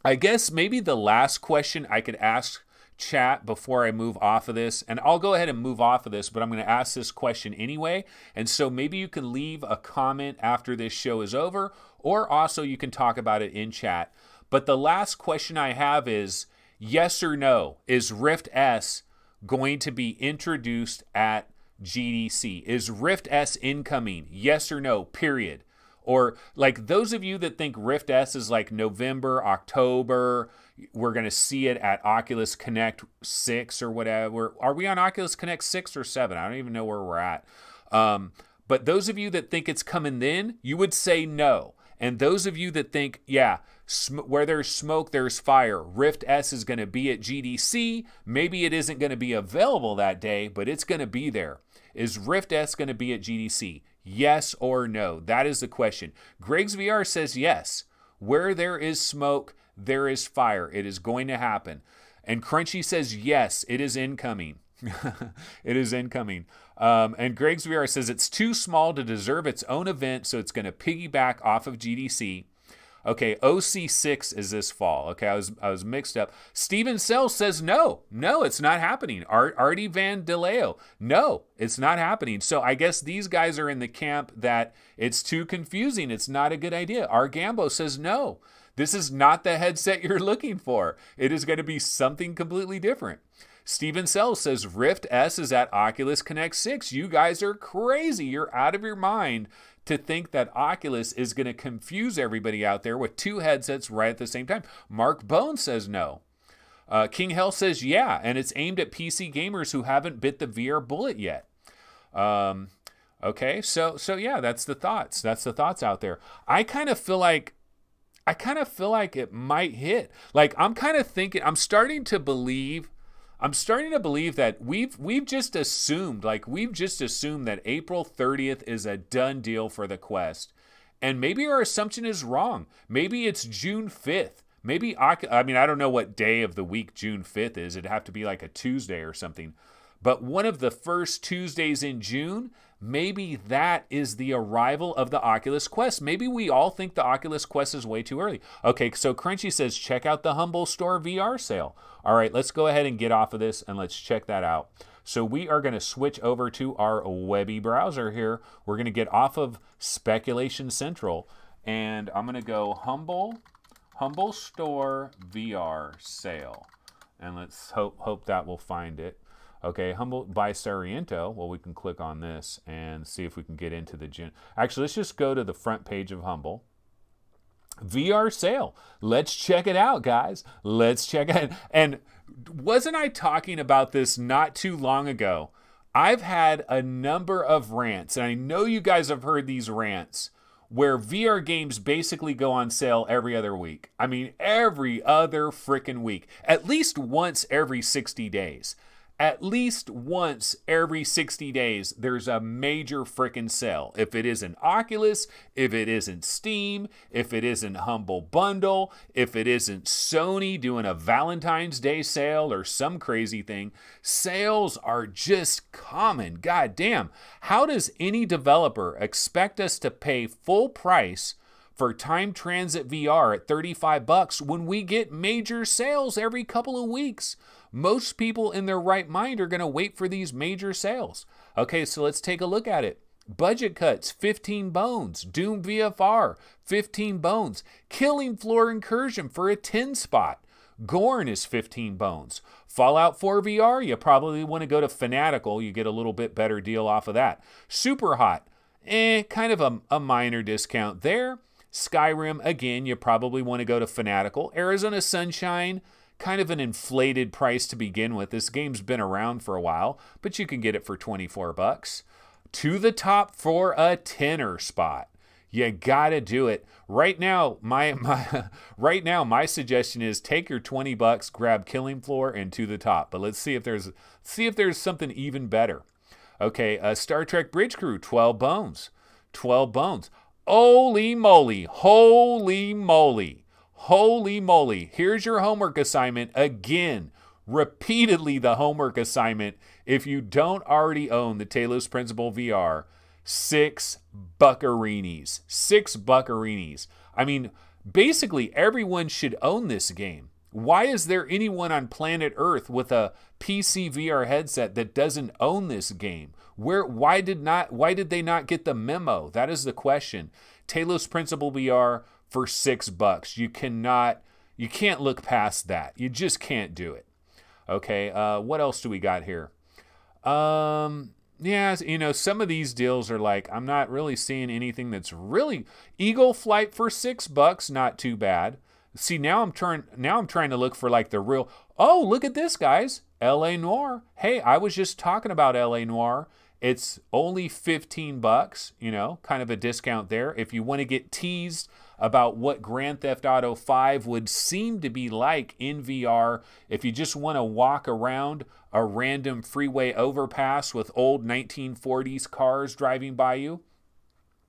I guess maybe the last question I could ask chat before I move off of this, and I'll go ahead and move off of this, but I'm going to ask this question anyway. And so maybe you can leave a comment after this show is over, or also you can talk about it in chat. But the last question I have is, yes or no, is Rift S going to be introduced at GDC? Is Rift S incoming? Yes or no, period. Or like those of you that think Rift S is like November, October, we're going to see it at Oculus Connect 6 or whatever. Are we on Oculus Connect 6 or 7? I don't even know where we're at. But those of you that think it's coming then, you would say no. And those of you that think, yeah, where there's smoke, there's fire. Rift S is going to be at GDC. Maybe it isn't going to be available that day, but it's going to be there. Is Rift S going to be at GDC? Yes or no? That is the question. Greg's VR says yes. Where there is smoke, there is fire. It is going to happen. And Crunchy says yes, it is incoming. It is incoming. And Greg's VR says it's too small to deserve its own event, so it's going to piggyback off of GDC. Okay, OC6 is this fall. Okay, I was mixed up. Steven Sells says no, it's not happening. Artie Van DeLeo, no, it's not happening. So I guess these guys are in the camp that it's too confusing. It's not a good idea. Argambo says no. This is not the headset you're looking for. It is going to be something completely different. Steven Sells says Rift S is at Oculus Connect 6. You guys are crazy. You're out of your mind to think that Oculus is going to confuse everybody out there with two headsets right at the same time. Mark Bone says no. King Hell says yeah, and it's aimed at PC gamers who haven't bit the VR bullet yet. Okay, so yeah, that's the thoughts. That's the thoughts out there. I kind of feel like it might hit. Like I'm starting to believe that we've just assumed that April 30th is a done deal for the Quest. And maybe our assumption is wrong. Maybe it's June 5th. Maybe, I don't know what day of the week June 5th is. It'd have to be like a Tuesday or something. But one of the first Tuesdays in June, maybe that is the arrival of the Oculus Quest. Maybe we all think the Oculus Quest is way too early. Okay, so Crunchy says, check out the Humble Store VR sale. All right, let's go ahead and get off of this and let's check that out. So we are going to switch over to our webby browser here. We're going to get off of Speculation Central, and I'm going to go Humble Store VR sale. And let's hope that will find it. Okay, Humble by Sariento. Well, we can click on this and see if we can get into the Actually, let's just go to the front page of Humble. VR sale. Let's check it out, guys. Let's check it. And wasn't I talking about this not too long ago? I've had a number of rants, and I know you guys have heard these rants, where VR games basically go on sale every other week. I mean, every other freaking week. At least once every 60 days. At least once every 60 days, there's a major frickin' sale. If it isn't Oculus, if it isn't Steam, if it isn't Humble Bundle, if it isn't Sony doing a Valentine's Day sale or some crazy thing, sales are just common. God damn. How does any developer expect us to pay full price for Time Transit VR at $35 when we get major sales every couple of weeks? Most people in their right mind are going to wait for these major sales. Okay, so let's take a look at it. Budget cuts, 15 bones. Doom VFR, 15 bones. Killing Floor Incursion for a 10 spot. Gorn is 15 bones. Fallout 4 VR, you probably want to go to Fanatical. You get a little bit better deal off of that. Super Hot, kind of a minor discount there. Skyrim, again, you probably want to go to Fanatical. Arizona Sunshine, kind of an inflated price to begin with. This game's been around for a while, but you can get it for 24 bucks. To the Top for a tenner spot. You gotta do it. Right now, my suggestion is take your 20 bucks, grab Killing Floor and To the Top. But let's see if there's something even better. Okay, Star Trek Bridge Crew, 12 bones. 12 bones. Holy moly, holy moly. Holy moly. Here's your homework assignment again. Repeatedly the homework assignment. If you don't already own the Talos Principle VR, 6 buccarinis. 6 buccarinis. I mean, basically everyone should own this game. Why is there anyone on planet Earth with a PC VR headset that doesn't own this game? Why did they not get the memo? That is the question. Talos Principle VR for $6. You can't look past that. You just can't do it. Okay, what else do we got here? Yeah, you know, some of these deals are like, I'm not really seeing anything that's really... Eagle Flight for $6, not too bad. See, now I'm trying to look for like the real... Oh, look at this, guys. L.A. Noire. Hey, I was just talking about L.A. Noire. It's only $15, you know, kind of a discount there. If you want to get teased about what Grand Theft Auto 5 would seem to be like in VR, if you just want to walk around a random freeway overpass with old 1940s cars driving by you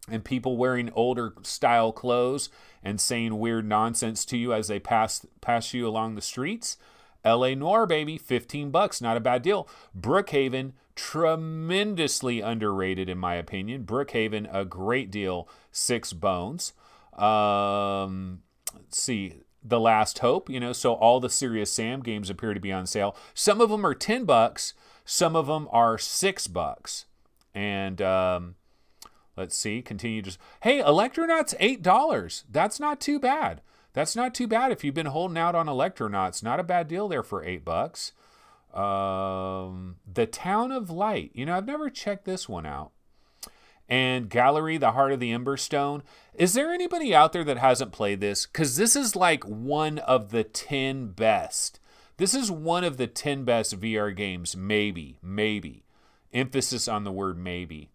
and people wearing older style clothes and saying weird nonsense to you as they pass you along the streets, L.A. Noire, baby, $15, not a bad deal. Brookhaven, tremendously underrated in my opinion. Brookhaven, a great deal, 6 bones. Let's see, The Last Hope, you know, so all the Serious Sam games appear to be on sale. Some of them are $10, some of them are $6. And let's see, continue just... Hey, Electronauts, $8. That's not too bad. That's not too bad if you've been holding out on Electronauts. Not a bad deal there for $8. The Town of Light. You know, I've never checked this one out. And Gallery, The Heart of the Emberstone. Is there anybody out there that hasn't played this? Because this is like one of the 10 best. This is one of the 10 best VR games. Maybe. Emphasis on the word maybe.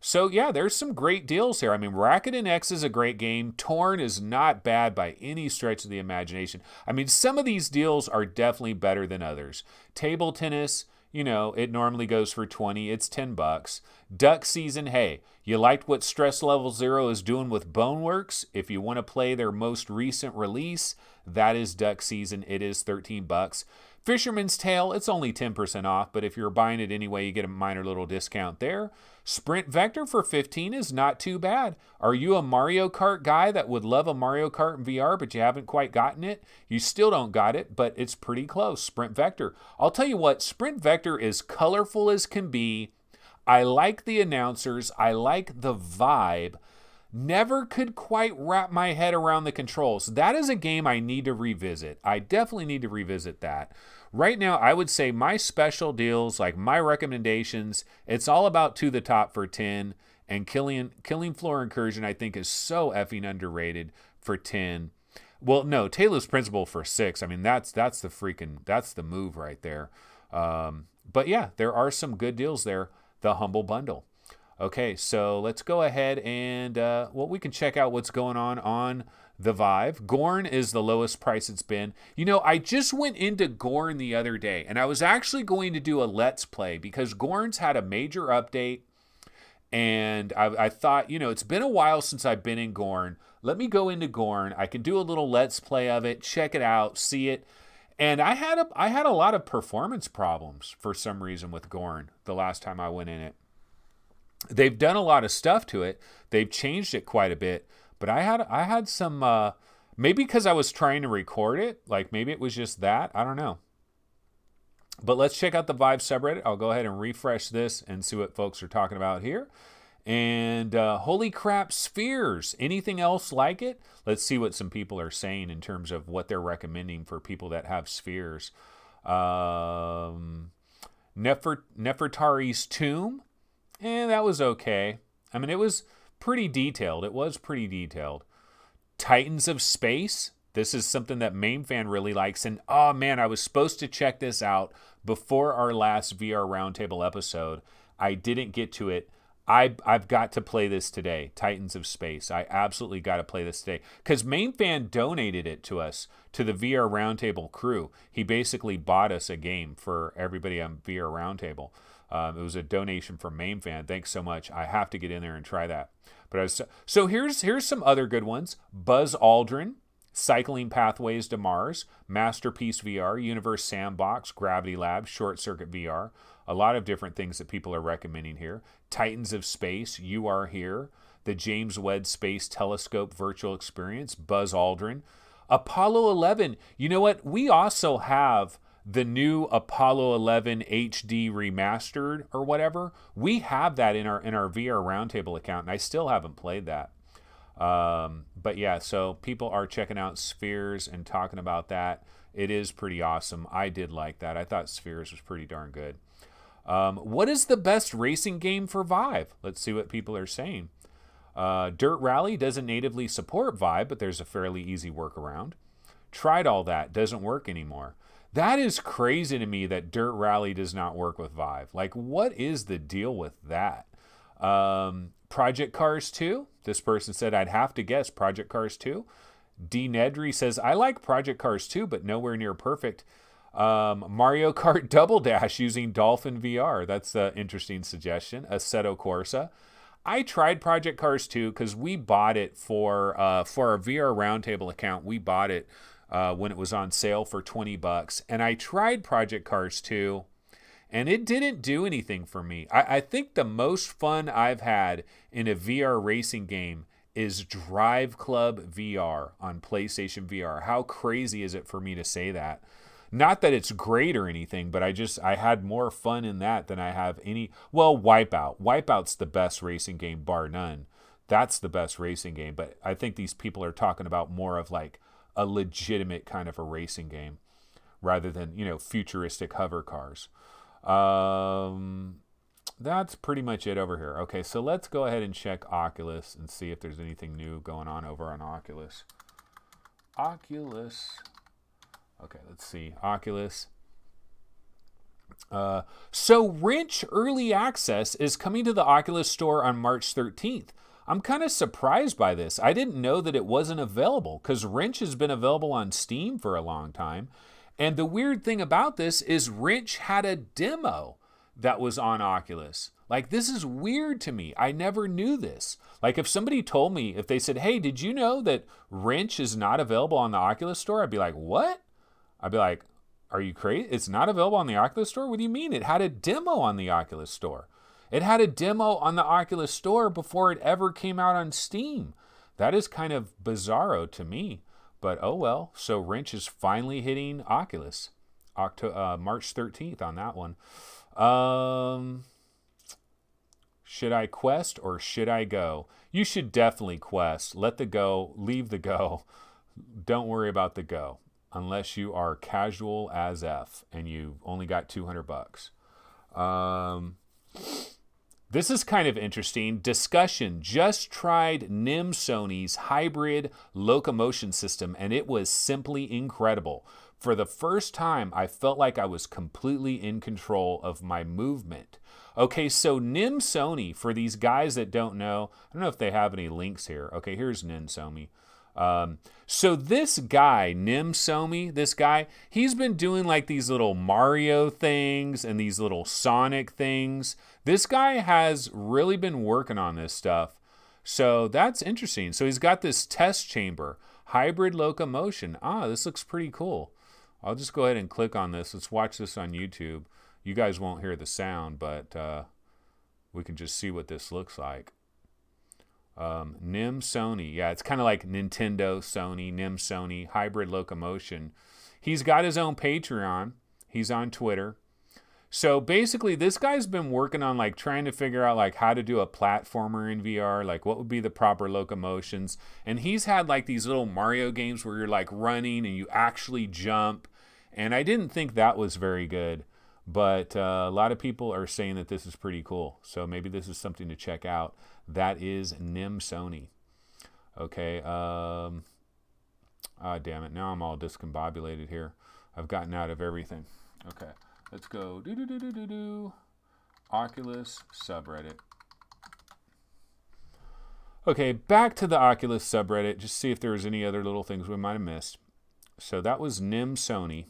So yeah, there's some great deals here. I mean, Rakuten X is a great game. Torn is not bad by any stretch of the imagination. I mean, some of these deals are definitely better than others. Table tennis, you know, it normally goes for $20. It's $10. Duck Season, hey, you liked what Stress Level Zero is doing with Boneworks? If you want to play their most recent release, that is Duck Season. It is $13. Fisherman's Tale, it's only 10% off, but if you're buying it anyway, you get a minor little discount there. Sprint Vector for $15 is not too bad. Are you a Mario Kart guy that would love a Mario Kart in VR, but you haven't quite gotten it? You still don't got it, but it's pretty close. Sprint Vector. I'll tell you what, Sprint Vector is colorful as can be. I like the announcers. I like the vibe. Never could quite wrap my head around the controls. That is a game I need to revisit. I definitely need to revisit that. Right now, I would say my special deals, like my recommendations, it's all about To the Top for 10. And Killing Floor Incursion, I think, is so effing underrated for 10. Well, no, Taylor's Principle for 6. I mean, that's the move right there. But yeah, there are some good deals there. The Humble Bundle. Okay, so let's go ahead and, we can check out what's going on the Vive. Gorn is the lowest price it's been. You know, I just went into Gorn the other day, and I was actually going to do a Let's Play because Gorn's had a major update, and I thought, you know, it's been a while since I've been in Gorn. Let me go into Gorn. I can do a little Let's Play of it, check it out, see it. And I had a lot of performance problems for some reason with Gorn the last time I went in it. They've done a lot of stuff to it. They've changed it quite a bit. But I had some, maybe because I was trying to record it. Like maybe it was just that. I don't know. But let's check out the Vive subreddit. I'll go ahead and refresh this and see what folks are talking about here. And holy crap, spheres. Anything else like it? Let's see what some people are saying in terms of what they're recommending for people that have spheres. Nefertari's Tomb. That was okay. I mean, it was pretty detailed. Titans of Space. This is something that MainFan really likes. And, oh, man, I was supposed to check this out before our last VR Roundtable episode. I didn't get to it. I've got to play this today, Titans of Space. I absolutely got to play this today. Because MainFan donated it to us, to the VR Roundtable crew. He basically bought us a game for everybody on VR Roundtable. It was a donation from MainFan. Thanks so much. I have to get in there and try that. But so here's some other good ones. Buzz Aldrin, Cycling Pathways to Mars, Masterpiece VR, Universe Sandbox, Gravity Lab, Short Circuit VR. A lot of different things that people are recommending here. Titans of Space, You Are Here, the James Webb Space Telescope Virtual Experience, Buzz Aldrin. Apollo 11. You know what? We also have the new Apollo 11 HD remastered or whatever. We have that in our VR Roundtable account, and I still haven't played that. But yeah, so people are checking out Spheres and talking about that. It is pretty awesome. I did like that. I thought Spheres was pretty darn good. What is the best racing game for Vive? Let's see what people are saying. Dirt Rally doesn't natively support Vive, but there's a fairly easy workaround. Tried all that. Doesn't work anymore. That is crazy to me that Dirt Rally does not work with Vive. Like, what is the deal with that? Project Cars 2. This person said, I'd have to guess Project Cars 2. D. Nedry says, I like Project Cars 2, but nowhere near perfect. Mario Kart Double Dash using Dolphin VR. That's an interesting suggestion. Assetto Corsa. I tried Project Cars 2 because we bought it for our VR Roundtable account. We bought it when it was on sale for $20. And I tried Project Cars 2, and it didn't do anything for me. I think the most fun I've had in a VR racing game is Drive Club VR on PlayStation VR. How crazy is it for me to say that? Not that it's great or anything, but I had more fun in that than I have any. Well, Wipeout. Wipeout's the best racing game, bar none. That's the best racing game. But I think these people are talking about more of like a legitimate kind of a racing game rather than, you know, futuristic hover cars. That's pretty much it over here. Okay, so let's go ahead and check Oculus and see if there's anything new going on over on Oculus. Okay, let's see. Oculus. So Wrench Early Access is coming to the Oculus Store on March 13th. I'm kind of surprised by this. I didn't know that it wasn't available because Wrench has been available on Steam for a long time. And the weird thing about this is Wrench had a demo that was on Oculus. Like, this is weird to me. I never knew this. Like, if somebody told me, if they said, hey, did you know that Wrench is not available on the Oculus Store? I'd be like, what? I'd be like, are you crazy? It's not available on the Oculus Store? What do you mean? It had a demo on the Oculus Store. It had a demo on the Oculus Store before it ever came out on Steam. That is kind of bizarro to me. But oh well. So Wrench is finally hitting Oculus. March 13th on that one. Should I quest or should I go? You should definitely quest. Let the go. Leave the go. Don't worry about the go. Unless you are casual as F and you've only got $200. This is kind of interesting. Discussion: just tried NIM Sony's hybrid locomotion system and it was simply incredible. For the first time, I felt like I was completely in control of my movement. Okay, so NIM Sony, for these guys that don't know, I don't know if they have any links here. Okay, here's NIM Sony. So this guy, NIM Sony, this guy, he's been doing like these little Mario things and these little Sonic things. This guy has really been working on this stuff. So that's interesting. So he's got this test chamber, hybrid locomotion. Ah, this looks pretty cool. I'll just go ahead and click on this. Let's watch this on YouTube. You guys won't hear the sound, but we can just see what this looks like. NIM Sony. Yeah, it's kind of like Nintendo Sony, NIM Sony, hybrid locomotion. He's got his own Patreon. He's on Twitter. So basically, this guy's been working on like trying to figure out like how to do a platformer in VR, like what would be the proper locomotions. And he's had like these little Mario games where you're like running and you actually jump. And I didn't think that was very good. But a lot of people are saying that this is pretty cool. So maybe this is something to check out. That is NIM Sony. Okay. Damn it. Now I'm all discombobulated here. I've gotten out of everything. Okay. Let's go. Oculus subreddit. Okay. Back to the Oculus subreddit. Just see if there was any other little things we might have missed. So that was NIM Sony.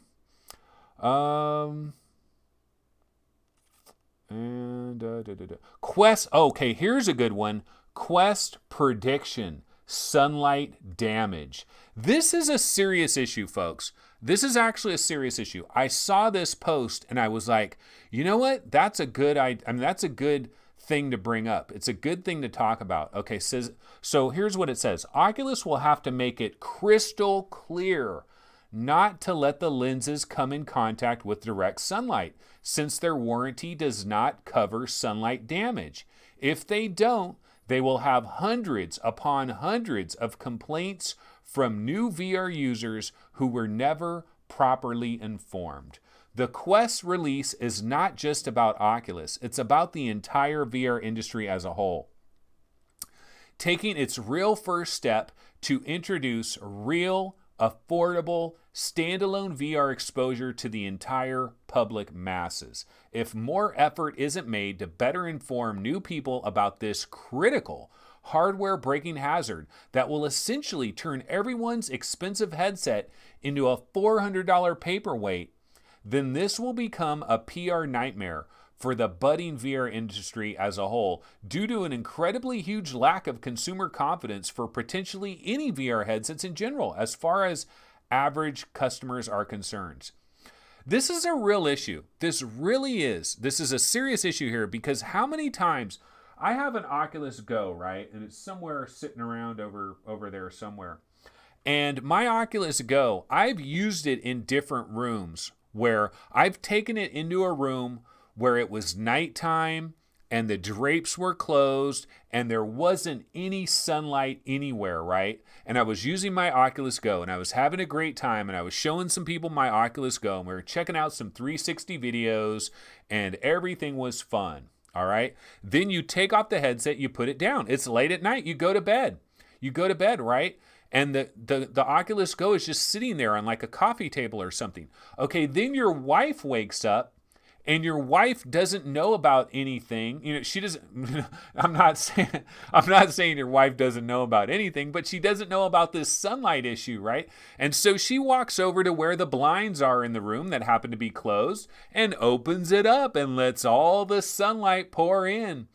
Quest. Okay, here's a good one. Quest prediction. Sunlight damage. This is a serious issue, folks. This is actually a serious issue. I saw this post and I was like, you know what? That's a good idea. I mean, that's a good thing to bring up. It's a good thing to talk about. Okay, so here's what it says. Oculus will have to make it crystal clear not to let the lenses come in contact with direct sunlight, since their warranty does not cover sunlight damage. If they don't, they will have hundreds upon hundreds of complaints from new VR users who were never properly informed. The Quest release is not just about Oculus, it's about the entire VR industry as a whole, taking its real first step to introduce real, affordable, standalone VR exposure to the entire public masses. If more effort isn't made to better inform new people about this critical hardware-breaking hazard that will essentially turn everyone's expensive headset into a $400 paperweight, then this will become a PR nightmare for the budding VR industry as a whole, due to an incredibly huge lack of consumer confidence for potentially any VR headsets in general, as far as average customers are concerned. This is a real issue. This really is. This is a serious issue here, because how many times I have an Oculus Go, right? And it's somewhere sitting around over there somewhere. And my Oculus Go, I've used it in different rooms where I've taken it into a room where it was nighttime and the drapes were closed and there wasn't any sunlight anywhere, right? And I was using my Oculus Go and I was having a great time, and I was showing some people my Oculus Go and we were checking out some 360 videos and everything was fun, all right? Then you take off the headset, you put it down. It's late at night, you go to bed. You go to bed, right? And the Oculus Go is just sitting there on like a coffee table or something. Okay, then your wife wakes up, and your wife doesn't know about anything. You know, she doesn't. I'm not saying your wife doesn't know about anything, but she doesn't know about this sunlight issue, right? And so she walks over to where the blinds are in the room that happen to be closed and opens it up and lets all the sunlight pour in.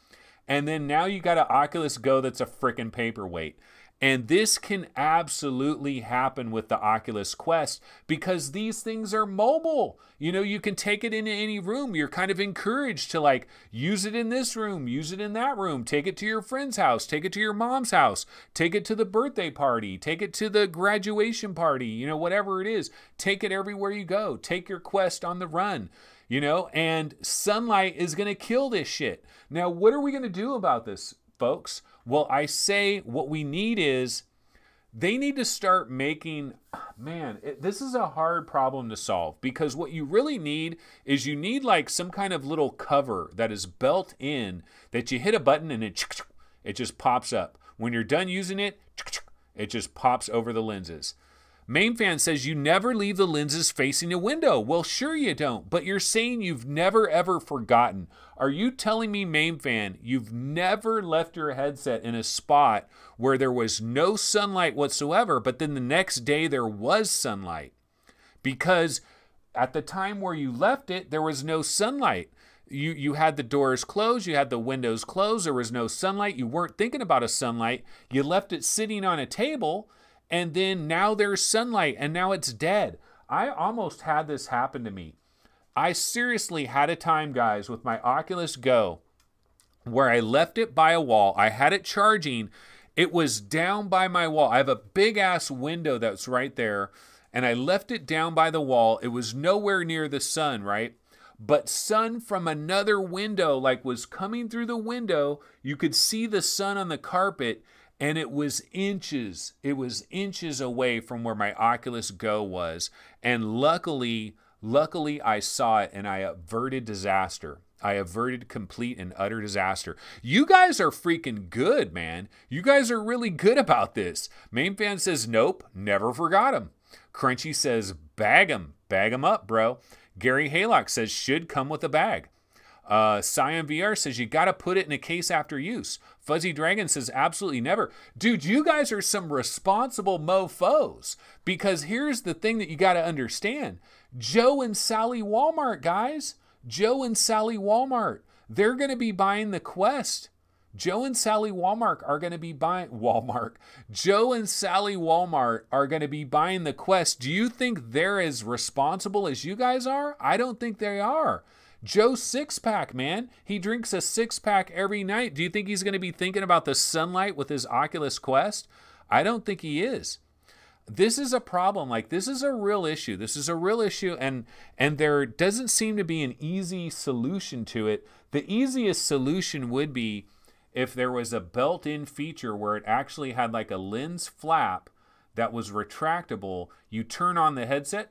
And then now you got an Oculus Go that's a freaking paperweight. And this can absolutely happen with the Oculus Quest because these things are mobile. You know, you can take it into any room. You're kind of encouraged to like use it in this room, use it in that room, take it to your friend's house, take it to your mom's house, take it to the birthday party, take it to the graduation party, you know, whatever it is. Take it everywhere you go. Take your Quest on the run, you know, and sunlight is going to kill this shit. Now, what are we going to do about this, folks? Well, I say what we need is They need to start making, man, this is a hard problem to solve, because what you really need is you need like some kind of little cover that is built in that you hit a button and it just pops up. When you're done using it, it just pops over the lenses. MainFan says you never leave the lenses facing a window. Well, sure you don't, but you're saying you've never ever forgotten. Are you telling me, MainFan, you've never left your headset in a spot where there was no sunlight whatsoever, but then the next day there was sunlight? Because at the time where you left it, there was no sunlight. You had the doors closed, you had the windows closed, there was no sunlight, you weren't thinking about a sunlight, you left it sitting on a table, and then now there's sunlight, and now it's dead. I almost had this happen to me. I seriously had a time, guys, with my Oculus Go where I left it by a wall. I had it charging. It was down by my wall. I have a big-ass window that's right there, and I left it down by the wall. It was nowhere near the sun, right? But sun from another window, like, was coming through the window. You could see the sun on the carpet, and it was inches. It was inches away from where my Oculus Go was. And luckily I saw it, and I averted disaster. I averted complete and utter disaster. You guys are freaking good, man. You guys are really good about this. MainFan says, nope, never forgot him. Crunchy says, bag him up, bro. Gary Haylock says, should come with a bag. Cyan VR says, you got to put it in a case after use. Fuzzy Dragon says, absolutely never. Dude, you guys are some responsible mofos, because here's the thing that you got to understand. Joe and Sally Walmart, guys. Joe and Sally Walmart. They're going to be buying the Quest. Joe and Sally Walmart are going to be buying Joe and Sally Walmart are going to be buying the Quest. Do you think they're as responsible as you guys are? I don't think they are. Joe's six-pack, man. He drinks a six-pack every night. Do you think he's going to be thinking about the sunlight with his Oculus Quest? I don't think he is. This is a problem. Like, this is a real issue. This is a real issue, and there doesn't seem to be an easy solution to it. The easiest solution would be if there was a built-in feature where it actually had like a lens flap that was retractable. You turn on the headset,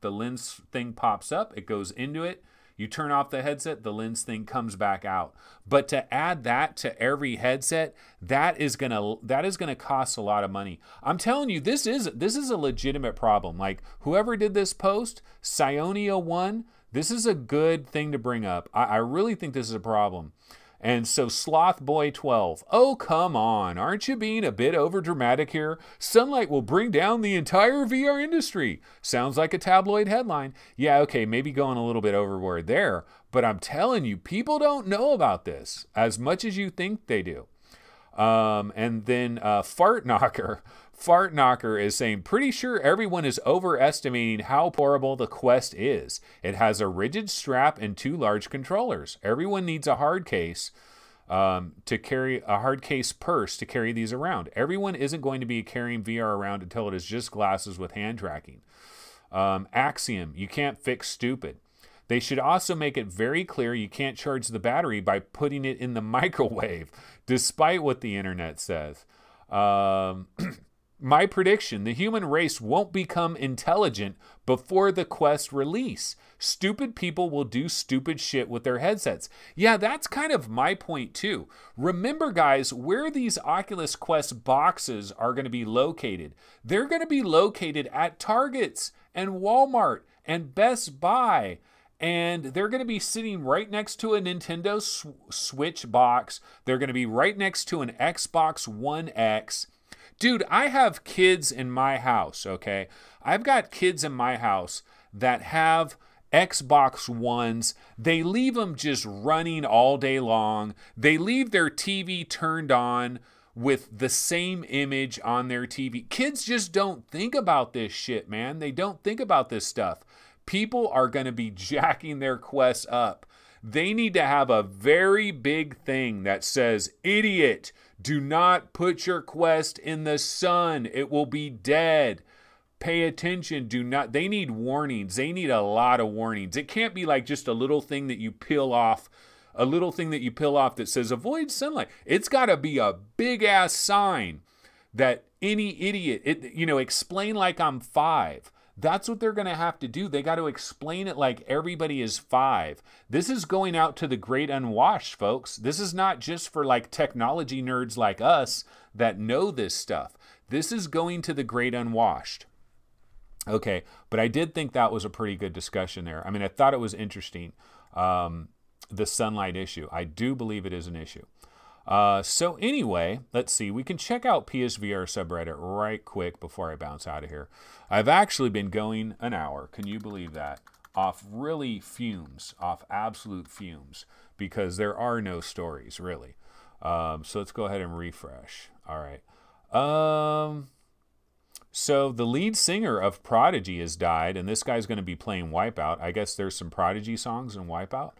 the lens thing pops up, it goes into it. You turn off the headset, the lens thing comes back out. But to add that to every headset, that is gonna cost a lot of money. I'm telling you, this is a legitimate problem. Like, whoever did this post, Sionia1, this is a good thing to bring up. I really think this is a problem. And so Slothboy12, oh, come on. Aren't you being a bit overdramatic here? Sunlight will bring down the entire VR industry. Sounds like a tabloid headline. Yeah, okay, maybe going a little bit overboard there. But I'm telling you, people don't know about this as much as you think they do. And then Fart Knocker is saying, pretty sure everyone is overestimating how portable the Quest is. It has a rigid strap and 2 large controllers. Everyone needs a hard case to carry a hard case purse to carry these around. Everyone isn't going to be carrying VR around until it is just glasses with hand tracking. Axiom, you can't fix stupid. They should also make it very clear you can't charge the battery by putting it in the microwave, despite what the internet says. My prediction, the human race won't become intelligent before the Quest release. Stupid people will do stupid shit with their headsets. Yeah, that's kind of my point too. Remember, guys, where these Oculus Quest boxes are going to be located. They're going to be located at Targets and Walmart and Best Buy. And they're going to be sitting right next to a Nintendo Switch box. They're going to be right next to an Xbox One X. Dude, I have kids in my house, okay? I've got kids in my house that have Xbox Ones. They leave them just running all day long. They leave their TV turned on with the same image on their TV. Kids just don't think about this shit, man. They don't think about this stuff. People are going to be jacking their Quests up. They need to have a very big thing that says, idiot, do not put your Quest in the sun. It will be dead. Pay attention. Do not. They need warnings. They need a lot of warnings. It can't be like just a little thing that you peel off. A little thing that you peel off that says avoid sunlight. It's got to be a big ass sign that any idiot, explain like I'm 5. That's what they're going to have to do. They got to explain it like everybody is 5. This is going out to the great unwashed, folks. This is not just for like technology nerds like us that know this stuff. This is going to the great unwashed. Okay, but I did think that was a pretty good discussion there. I mean, I thought it was interesting, the sunlight issue. I do believe it is an issue. So anyway, let's see. We can check out PSVR subreddit right quick before I bounce out of here. I've actually been going an hour. Can you believe that? Off really fumes, off absolute fumes, because there are no stories, really. So let's go ahead and refresh. All right. So the lead singer of Prodigy has died, and this guy's going to be playing Wipeout. I guess there's some Prodigy songs in Wipeout.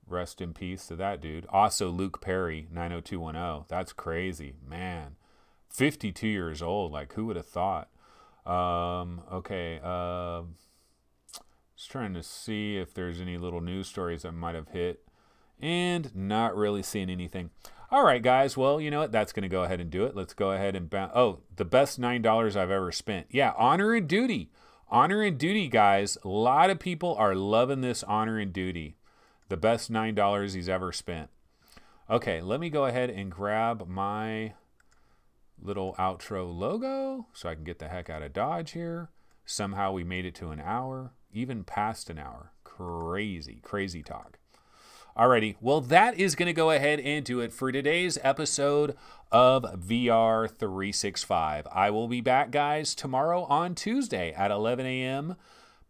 Rest in peace to that dude. Also, Luke Perry, 90210. That's crazy, man. 52 years old. Like, who would have thought? Okay. Just trying to see if there's any little news stories that might have hit. And not really seeing anything. All right, guys. Well, you know what? That's going to go ahead and do it. Let's go ahead and... Oh, the best $9 I've ever spent. Yeah, Honor and Duty. Honor and Duty, guys. A lot of people are loving this Honor and Duty. The best $9 he's ever spent. Okay, let me go ahead and grab my little outro logo so I can get the heck out of Dodge here. Somehow we made it to an hour, even past an hour. Crazy, crazy talk. Alrighty, well, that is going to go ahead and do it for today's episode of VR 365. I will be back, guys, tomorrow on Tuesday at 11 a.m.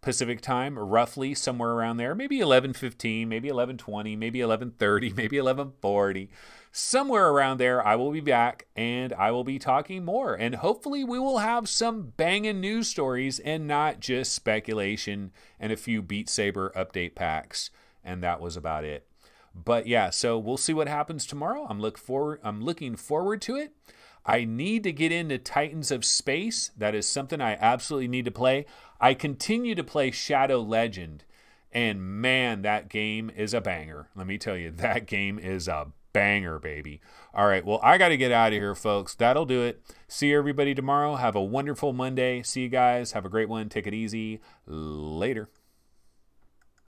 Pacific time, roughly somewhere around there. Maybe 11:15, maybe 11:20, maybe 11:30, maybe 11:40. Somewhere around there, I will be back, and I will be talking more. And hopefully we will have some banging news stories and not just speculation and a few Beat Saber update packs. And that was about it. But yeah, so we'll see what happens tomorrow. I'm looking forward to it. I need to get into Titans of Space. That is something I absolutely need to play. I continue to play Shadow Legend, and man, that game is a banger. Let me tell you, that game is a banger, baby. All right, well, I got to get out of here, folks. That'll do it. See everybody tomorrow. Have a wonderful Monday. See you guys. Have a great one. Take it easy. Later.